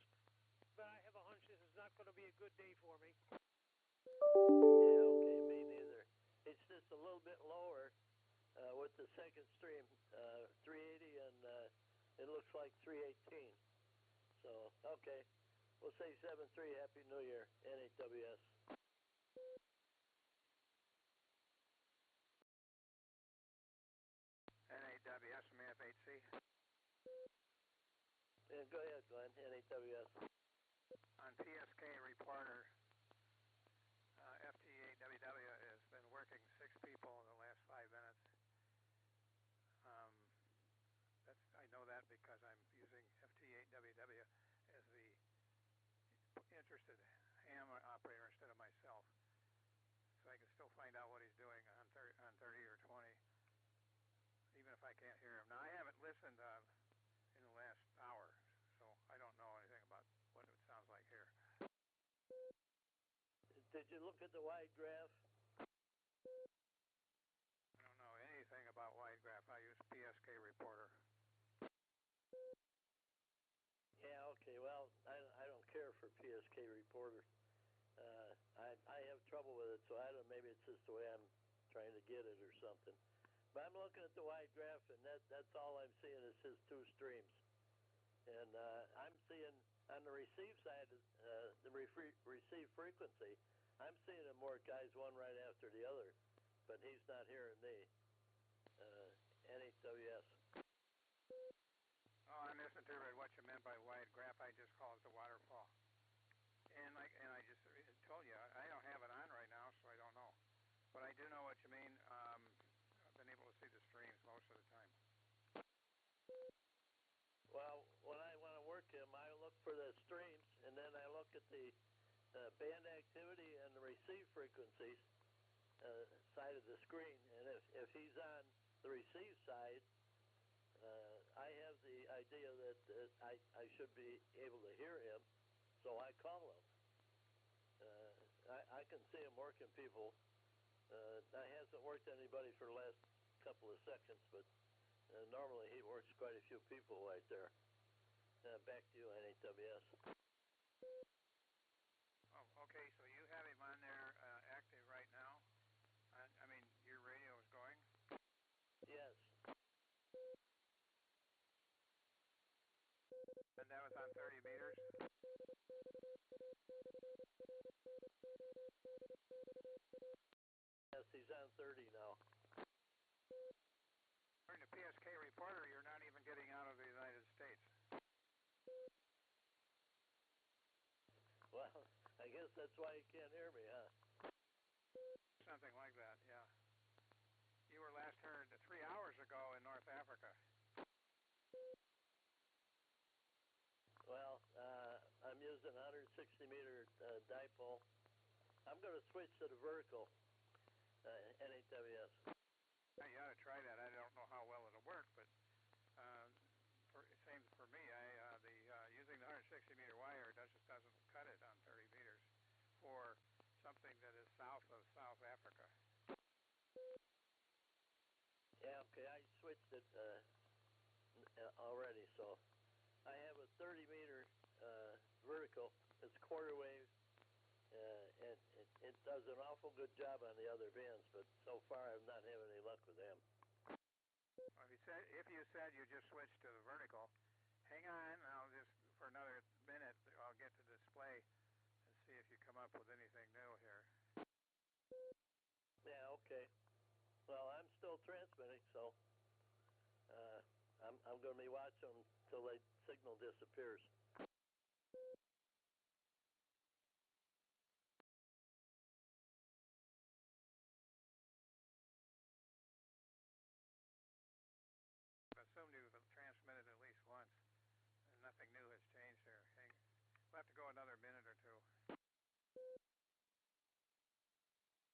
But I have a hunch this is not going to be a good day for me. Yeah, okay, me neither. It's just a little bit lower with the second stream, 380, and it looks like 318. So, okay. We'll say 7-3, Happy New Year, NHWS. NAWS from F8C. Yeah, go ahead, Glenn, NHWS. On PSK reporter, FT8WW has been working 6 people in the last 5 minutes. I know that because I'm using FT8WW as the interested ham operator instead of myself, so I can still find out what he's doing on 30 or 20, even if I can't hear him. Now, I haven't listened in the last hour, so I don't know anything about what it sounds like here. Did you look at the wide graph? I don't know anything about wide graph. I use PSK reporter. Yeah, okay, well, I don't care for PSK reporter. I have trouble with it, so I don't know, maybe it's just the way I'm trying to get it or something. But I'm looking at the wide graph, and that's all I'm seeing is his two streams. And I'm seeing, on the receive side, the receive frequency, I'm seeing him more guys one right after the other, but he's not hearing me. NHWS. misinterpreted what you meant by wide graph. I just call it the waterfall. And I just told you, I don't have it on right now, so I don't know. But I do know what you mean. I've been able to see the streams most of the time. Well, when I want to work him, I look for the streams, and then I look at the band activity and the receive frequencies side of the screen. And if he's on the receive side, I have the idea that I should be able to hear him, so I call him. I can see him working people. I hasn't worked anybody for the last couple of seconds, but normally he works quite a few people right there. Back to you, NHWS. Oh, okay, so you have him on there active right now? I mean, your radio is going? Yes. And that was on 30 meters? Yes, he's on 30 now. According to PSK Reporter, you're not even getting out of the United States. Well, I guess that's why you can't hear me, huh? Something like that, yeah. You were last heard 3 hours ago in North Africa. Well, I'm using 160 meter dipole. I'm going to switch to the vertical NHWS. You ought to try that. I don't know how well it'll work, but same for me. Using the 160 meter wire just doesn't cut it on 30 meters for something that is south of South Africa. Yeah, okay, I switched it already, so I have a 30 meter vertical. It's quarter wave, and it does an awful good job on the other bands, but so far I'm not having any luck with them. Well, if you said you just switched to the vertical, hang on. I'll just, for another minute, I'll get to display and see if you come up with anything new here. Yeah, okay. Well, I'm still transmitting, so I'm going to be watching until the signal disappears. I assumed you've transmitted at least once, and nothing new has changed here. We'll have to go another minute or two.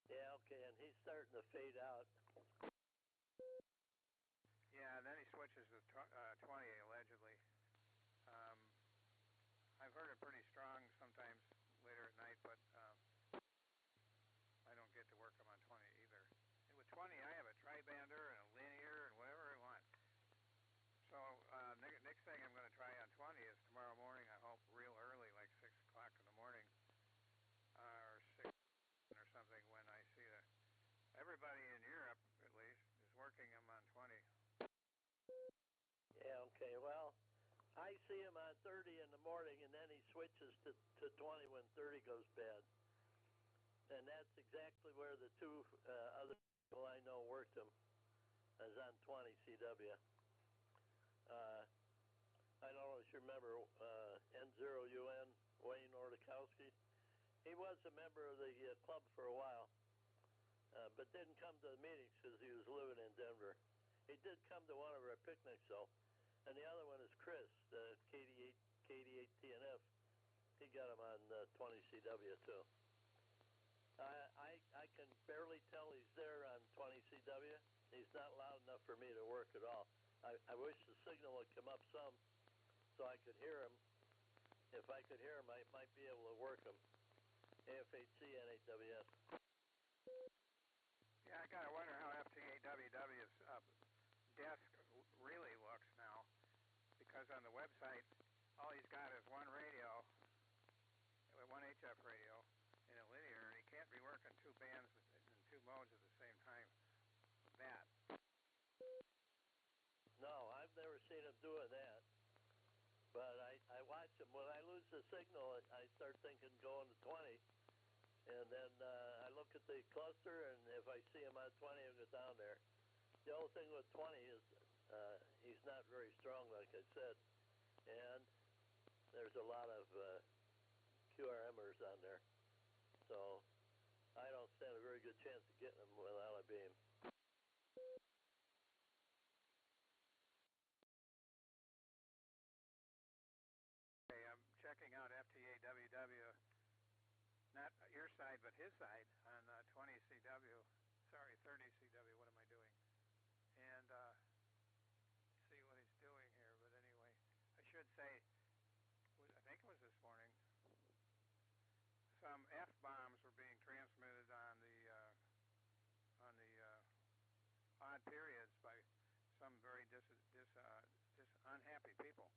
Yeah, okay, and he's starting to fade out. Yeah, and then he switches to 20, allegedly. I've heard it pretty strong sometimes later at night, but I don't get to work him on 20 either. And with 20, I have a tri-bander and a linear and whatever I want. So next thing I'm going to try on 20 is tomorrow morning, I hope, real early, like 6 o'clock in the morning, or 6 or something, when I see that everybody in Europe, at least, is working him on 20. Yeah, okay, well, I see him on 30 in the morning, and then he switches to 20 when 30 goes bad. And that's exactly where the two other people I know worked him, is on 20 CW. I don't know if you remember N0UN, Wayne Ordakowski. He was a member of the club for a while, but didn't come to the meetings because he was living in Denver. He did come to one of our picnics, though. And the other one is Chris, KD8TNF. He got him on 20 CW, too. I can barely tell he's there on 20 CW. He's not loud enough for me to work at all. I wish the signal would come up some so I could hear him. If I could hear him, I might be able to work him. AFHC, NHWS. Yeah, I got to wonder how FTAWW's desk really looks now, because on the website, all he's got is one radio, one HF radio in a linear, and he can't be working two bands in two modes at the same time. That. No, I've never seen him doing that. But I watch him. When I lose the signal, I start thinking going to 20. And then I look at the cluster, and if I see him on 20, I'll go down there. The only thing with 20 is he's not very strong, like I said. and there's a lot of QRMers on there. So I don't stand a very good chance of getting them without a beam. Okay, I'm checking out FTAWW, not your side, but his side on 20CW, sorry, 30CW, what am I doing? And see what he's doing here, but anyway, I should say, I think it was this morning, some F-bombs were being transmitted on the odd periods by some very unhappy people.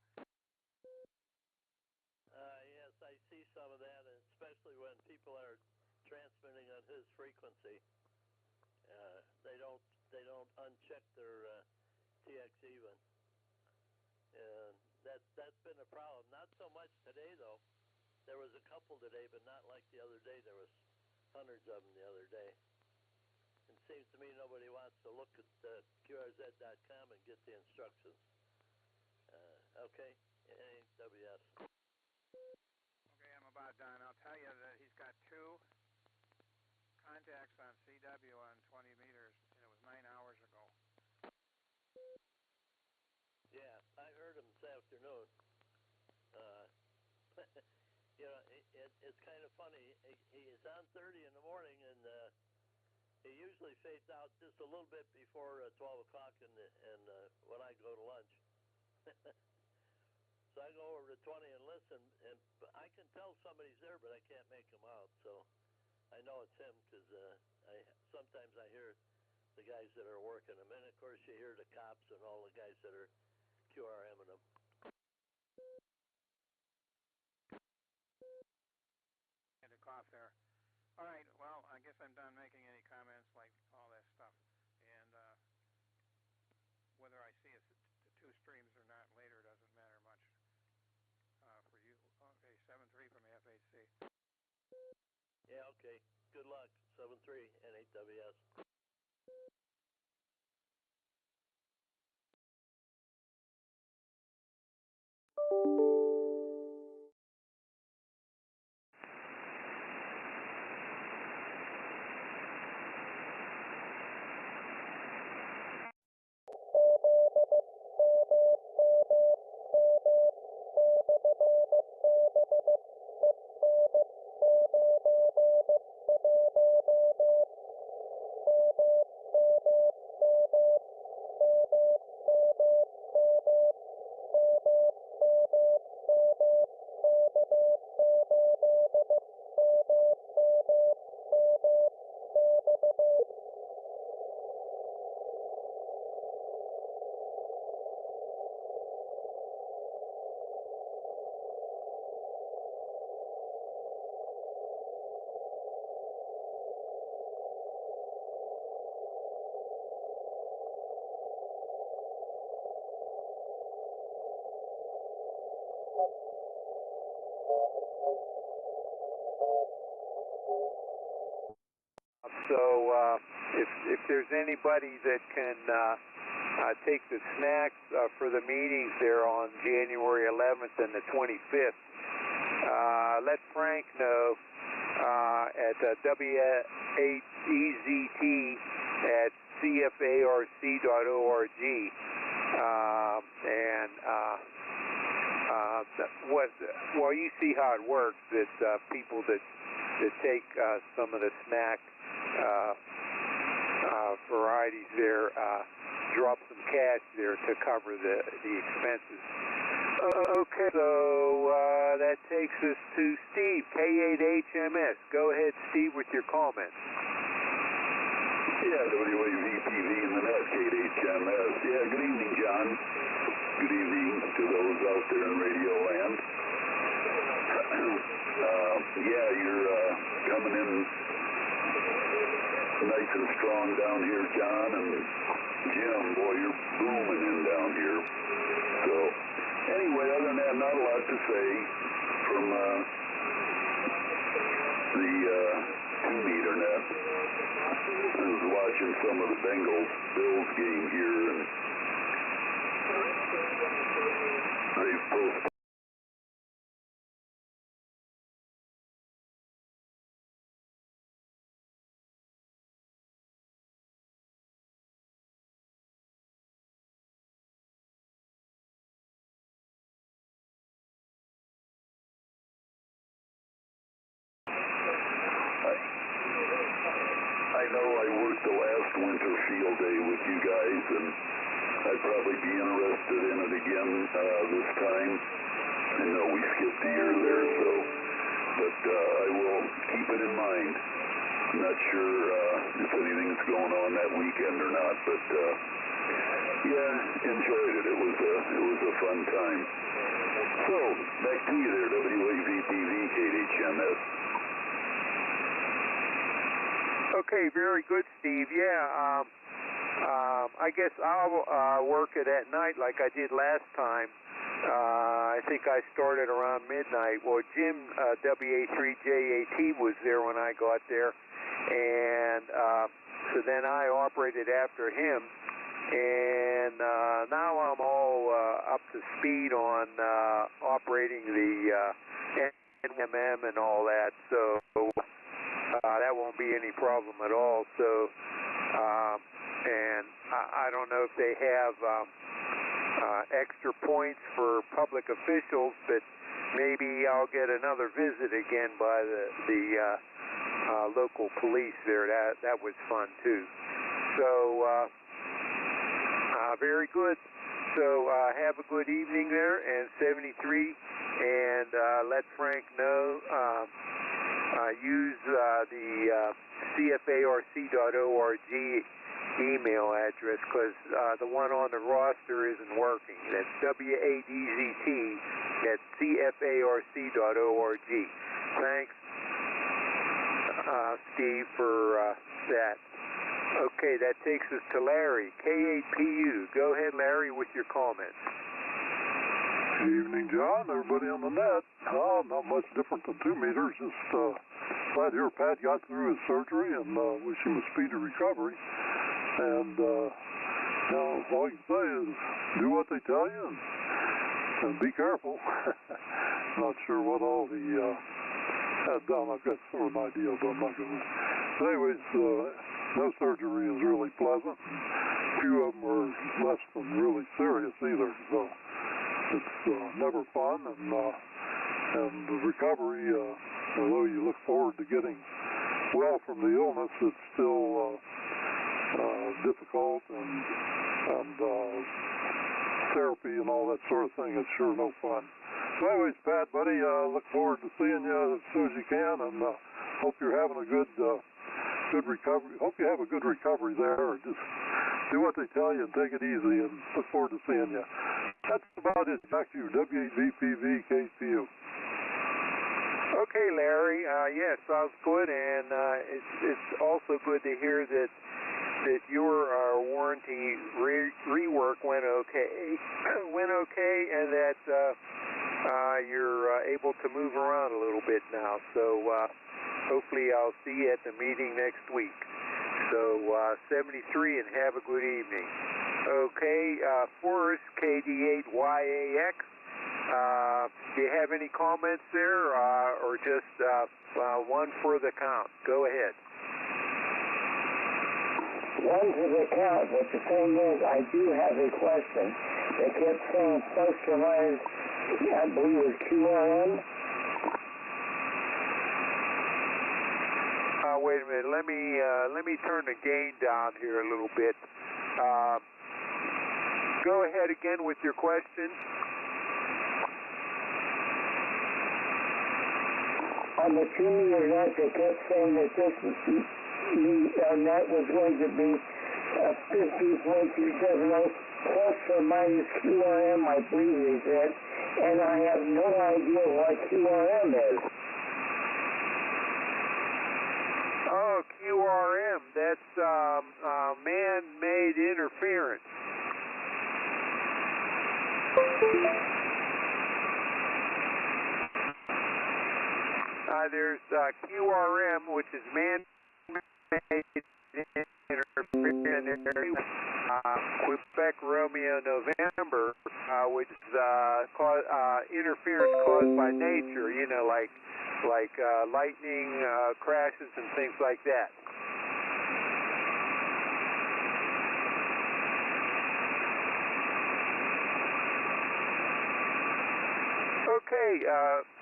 Yes, I see some of that, and especially when people are transmitting on his frequency. They don't uncheck their TX even, and that's been a problem. Not so much today though. There was a couple today, but not like the other day. There was hundreds of them the other day. It seems to me nobody wants to look at QRZ.com and get the instructions. Okay, AWS. Okay, I'm about done. I'll tell you that he's got 2 contacts on CW on 20 meters, and it was 9 hours ago. Yeah, I heard him this afternoon. You know, it's kind of funny. He is on 30 in the morning, and he usually fades out just a little bit before 12 o'clock and when I go to lunch. So I go over to 20 and listen, and I can tell somebody's there, but I can't make them out. So I know it's him because sometimes I hear the guys that are working them, and of course you hear the cops and all the guys that are QRMing them. Had to cough there. All right, well, I guess I'm done making any comments like all that stuff. And whether I see the 2 streams or not later doesn't matter much for you. Okay, 7-3 from FHC. Yeah, okay. Good luck. 7-3 and 8WS. So if there's anybody that can take the snacks for the meetings there on January 11th and the 25th, let Frank know at WH-EZT@CFARC.org. Well, you see how it works, that people that take some of the snack varieties there drop some cash there to cover the expenses. Okay, so that takes us to Steve, K8HMS. Go ahead, Steve, with your comments. Yeah, WAVPV in the net, K8HMS. Yeah, good evening, John. Good evening to those out there in Radio Land. Yeah, you're coming in nice and strong down here, John, and Jim, boy, you're booming in down here. So, anyway, other than that, not a lot to say from the 2-meter net. I was watching some of the Bengals-Bills game here, and I they've both. I know I worked the last winter field day with you guys, and I'd probably be interested in it again this time. I know we skipped a year there, but I will keep it in mind. I'm not sure if anything's going on that weekend or not, but yeah, enjoyed it. It was a fun time. So, back to you there, WAVPV, KHMS. Okay, very good, Steve. Yeah, I guess I'll work it at night like I did last time. I think I started around midnight. Well, Jim, WA3JAT, was there when I got there, and so then I operated after him, and now I'm all up to speed on operating the NMM and all that, so that won't be any problem at all. So, and I don't know if they have extra points for public officials, but maybe I'll get another visit again by the local police there. That was fun too. So, very good. So have a good evening there, and 73, and let Frank know. Use the CFARC.org email address, because the one on the roster isn't working. That's WADZT@CFARC.org. Thanks, Steve, for that. Okay, that takes us to Larry, K8PU. Go ahead, Larry, with your comments. Good evening, John. Everybody on the net. Not much different than 2 meters. Just glad your Pat got through his surgery, and wish him a speedy recovery. And all you can say is do what they tell you and be careful. Not sure what all he had done. I've got sort of an idea, but I'm not going to. But anyways, no surgery is really pleasant. Few of them are less than really serious either. So it's never fun, and the recovery, although you look forward to getting well from the illness, it's still difficult, and therapy and all that sort of thing is sure no fun. So anyways, Pat, buddy, look forward to seeing you as soon as you can, and hope you're having a good recovery. Hope you have a good recovery there. Just do what they tell you and take it easy, and look forward to seeing you. That's about it. Back to you, WAVPV, KPU. Okay, Larry. Yeah, sounds good, and it's also good to hear that your warranty rework went okay, and that you're able to move around a little bit now. So hopefully I'll see you at the meeting next week. So 73, and have a good evening. Okay, Forrest, KD8YAX. Do you have any comments there, or just one for the count? Go ahead. One for the count, but the thing is, I do have a question. They kept saying plus or minus, I believe it was QRM. Wait a minute. Let me turn the gain down here a little bit. Go ahead again with your question. On the 2-meter net, they kept saying that this net was going to be 50.270 plus or minus QRM, I believe they said, and I have no idea what QRM is. Oh, QRM, that's man-made interference. There's QRM, which is man-made interference. Quebec Romeo November, which is interference caused by nature, you know, like lightning crashes and things like that. Okay,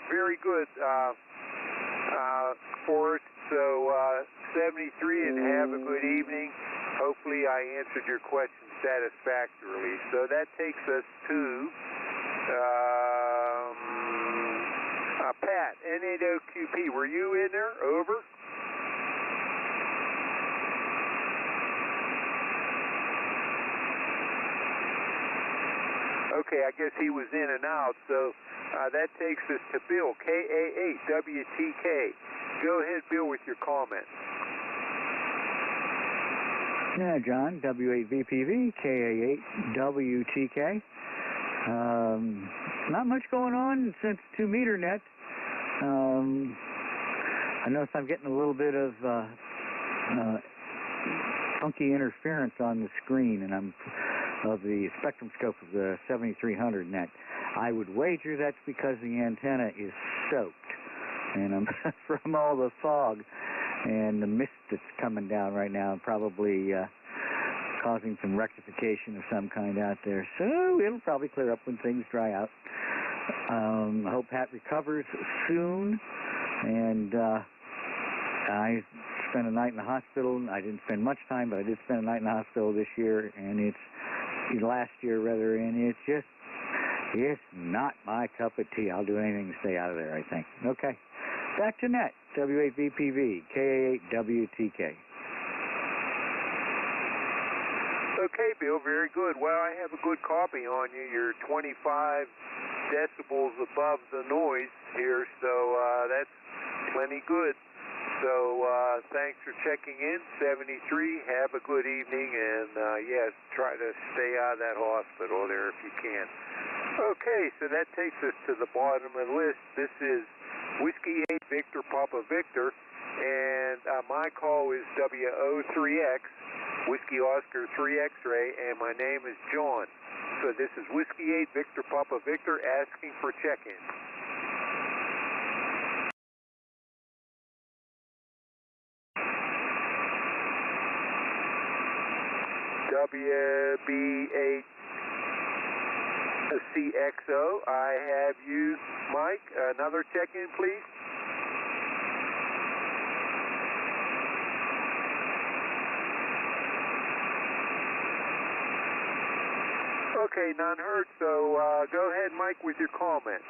very good, Forrest. So 73, and have a good evening. Hopefully I answered your question satisfactorily. So that takes us to Pat, N8OQP. Were you in there? Over. Okay, I guess he was in and out. So that takes us to Bill, KA8WTK. Go ahead, Bill, with your comment. Yeah, John, W8VPV, KA8WTK. Not much going on since 2 meter net. I notice I'm getting a little bit of funky interference on the screen, and of the spectrum scope of the 7300 net. I would wager that's because the antenna is soaked, and from all the fog and the mist that's coming down right now, probably causing some rectification of some kind out there. So it'll probably clear up when things dry out. I hope Pat recovers soon, and I spent a night in the hospital. I didn't spend much time, but I did spend a night in the hospital this year, and last year rather, and it's not my cup of tea. I'll do anything to stay out of there, I think. Okay. Back to net, W8VPV, KA8WTK. Okay, Bill, very good. Well, I have a good copy on you. You're 25 decibels above the noise here, so that's plenty good. So thanks for checking in, 73. Have a good evening, and yes, try to stay out of that hospital there if you can. Okay, so that takes us to the bottom of the list. This is Whiskey 8 Victor Papa Victor, and my call is WO3X, Whiskey Oscar 3 X-ray, and my name is John. So this is Whiskey 8 Victor Papa Victor asking for check-in. WB8CXO, I have you, Mike. Another check-in, please. Okay, none heard, so go ahead, Mike, with your comment.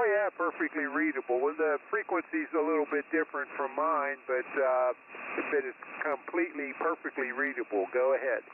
Oh yeah, perfectly readable. Well, the frequency's a little bit different from mine, but it's completely, perfectly readable. Go ahead.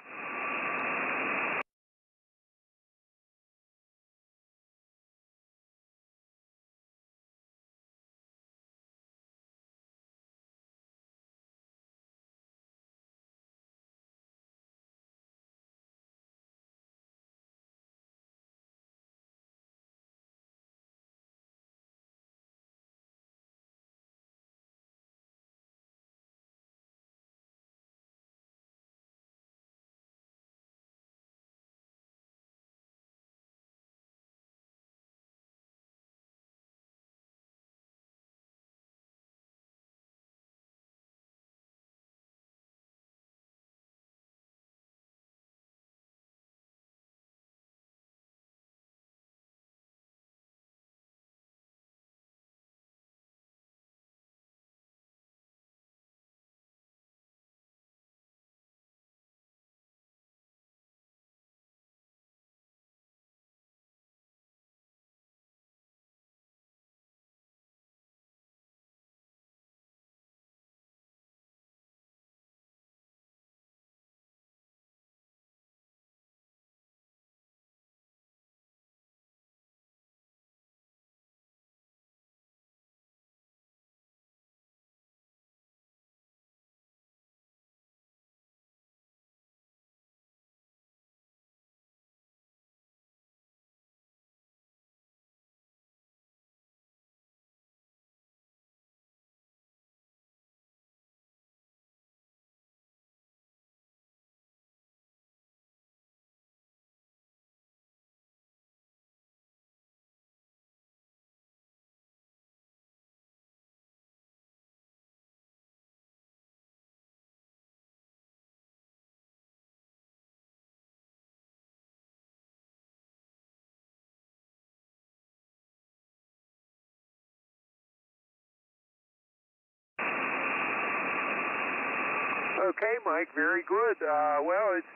Okay, Mike, very good. Well, it's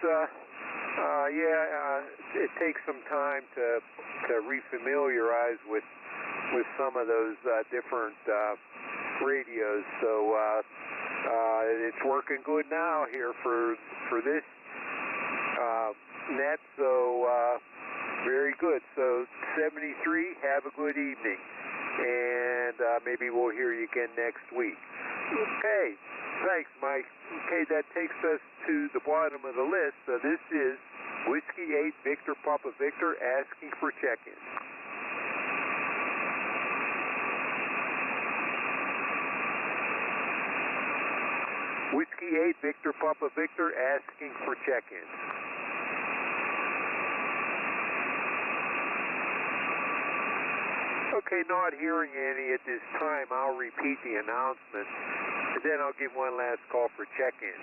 it takes some time to refamiliarize with some of those different radios. So it's working good now here for this net. So very good. So 73. Have a good evening, and maybe we'll hear you again next week. Okay. Thanks, Mike. Okay, that takes us to the bottom of the list. So this is Whiskey 8 Victor Papa Victor asking for check-in. Whiskey 8 Victor Papa Victor asking for check-in. Okay, not hearing any at this time. I'll repeat the announcement. And then I'll give one last call for check-in.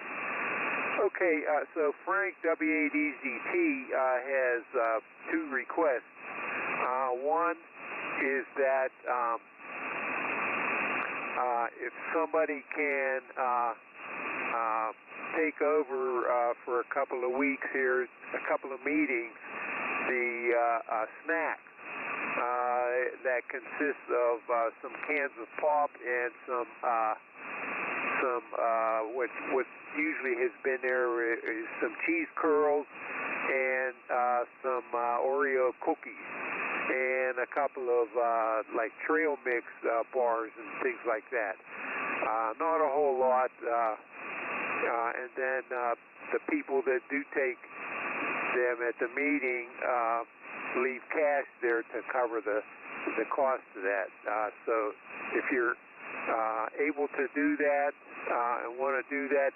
Okay, so Frank W8EZT has two requests. One is that if somebody can take over for a couple of weeks here, a couple of meetings, the snacks that consists of some cans of pop and some what usually has been there is some cheese curls and some Oreo cookies and a couple of like trail mix bars and things like that. Not a whole lot. And then the people that do take them at the meeting leave cash there to cover the cost of that. So if you're able to do that and want to do that,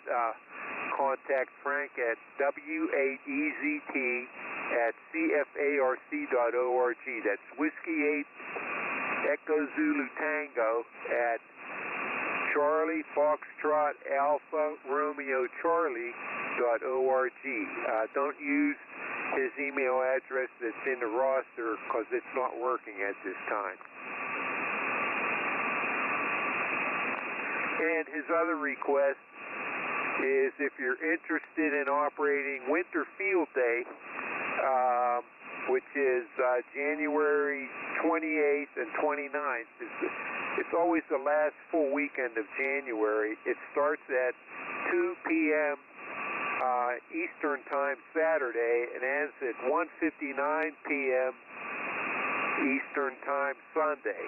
contact Frank at W8EZT@CFARC.org. That's Whiskey 8 Echo Zulu Tango at Charlie Foxtrot Alpha Romeo Charlie.org. Don't use his email address that's in the roster because it's not working at this time. And his other request is if you're interested in operating Winter Field Day, which is January 28th and 29th. It's always the last full weekend of January. It starts at 2 p.m. Eastern Time Saturday and ends at 1:59 p.m. Eastern Time Sunday.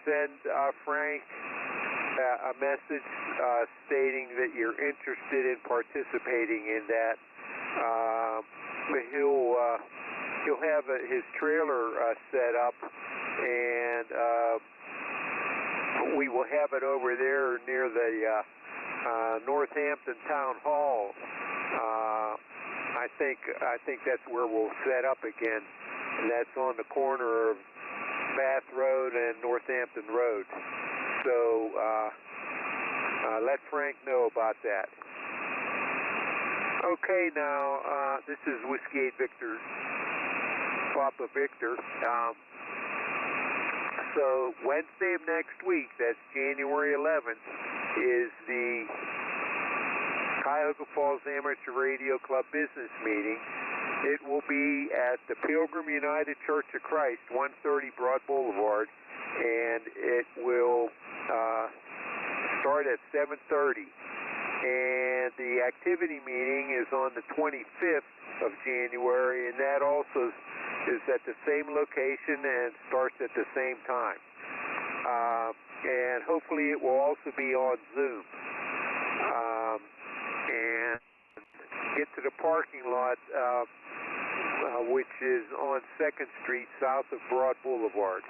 Send Frank a message stating that you're interested in participating in that. He'll have his trailer set up, and we will have it over there near the Northampton Town Hall. I think that's where we'll set up again, and that's on the corner of Bath Road and Northampton Road. So let Frank know about that. Okay, now this is Whiskey 8 Victor Papa Victor. So Wednesday of next week, that's January 11th, is the Cuyahoga Falls Amateur Radio Club business meeting. It will be at the Pilgrim United Church of Christ, 130 Broad Boulevard, and it will start at 7:30. And the activity meeting is on the 25th of January, and that also is at the same location and starts at the same time. And hopefully it will also be on Zoom. And get to the parking lot, which is on 2nd Street south of Broad Boulevard.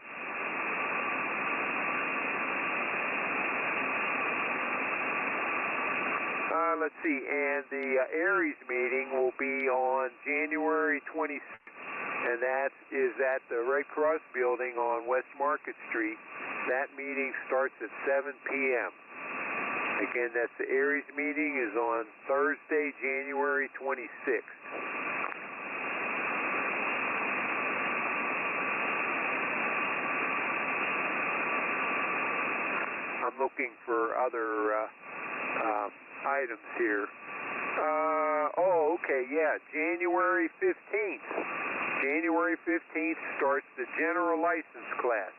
Let's see, and the Aries meeting will be on January 26th, and that is at the Red Cross building on West Market Street. That meeting starts at 7 p.m. Again, that's the Aries meeting is on Thursday, January 26th. I'm looking for other items here. Okay, yeah, January 15th. January 15th starts the general license class.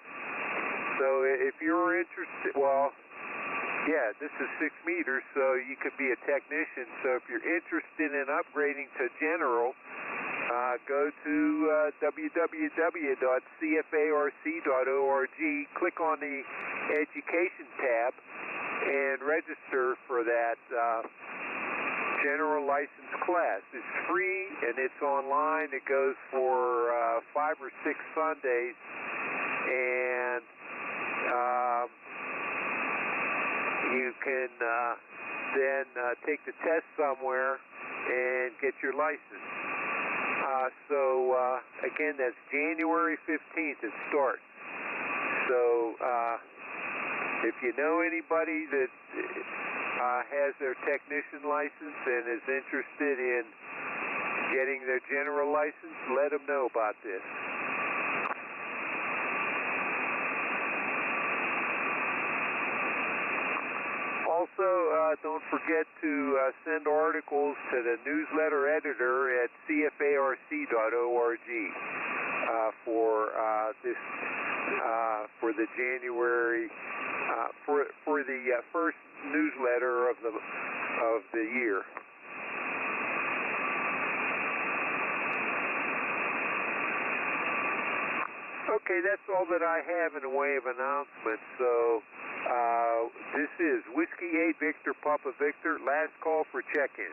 So if you're interested, well, yeah, this is 6 meters, so you could be a technician. So if you're interested in upgrading to general, go to www.cfarc.org, click on the Education tab, and register for that general license class. It's free and it's online. It goes for 5 or 6 Sundays, and you can then take the test somewhere and get your license. Again, that's January 15th it starts. So if you know anybody that has their technician license and is interested in getting their general license, let them know about this. Also, don't forget to send articles to the newsletter editor at CFARC.org for the January for the first newsletter of the year. Okay, that's all that I have in the way of announcements. So this is Whiskey 8 Victor Papa Victor, last call for check-in.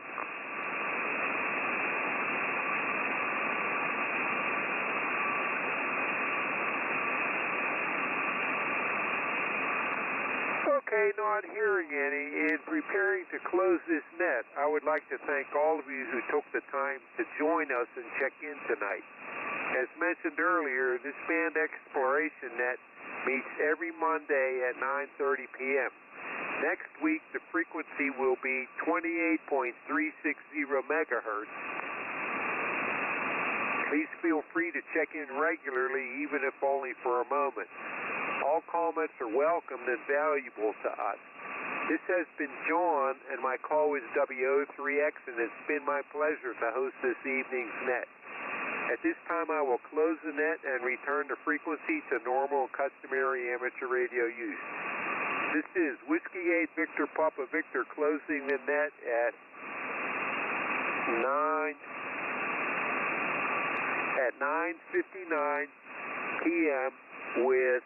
Okay, not hearing any. In preparing to close this net, I would like to thank all of you who took the time to join us and check in tonight. As mentioned earlier, this band exploration net meets every Monday at 9:30 p.m. Next week, the frequency will be 28.360 megahertz. Please feel free to check in regularly, even if only for a moment. All comments are welcomed and valuable to us. This has been John, and my call is WO3X, and it's been my pleasure to host this evening's net. At this time, I will close the net and return the frequency to normal and customary amateur radio use. This is Whiskey 8 Victor Papa Victor closing the net at 9:59 p.m. with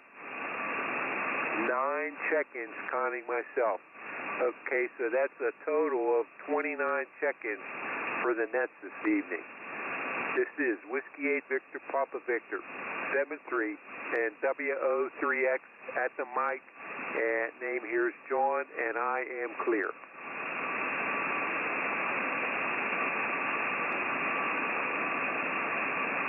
9 check-ins, counting myself. Okay, so that's a total of 29 check-ins for the nets this evening. This is Whiskey 8 Victor Papa Victor 73 and WO3X at the mic, and name here is John, and I am clear.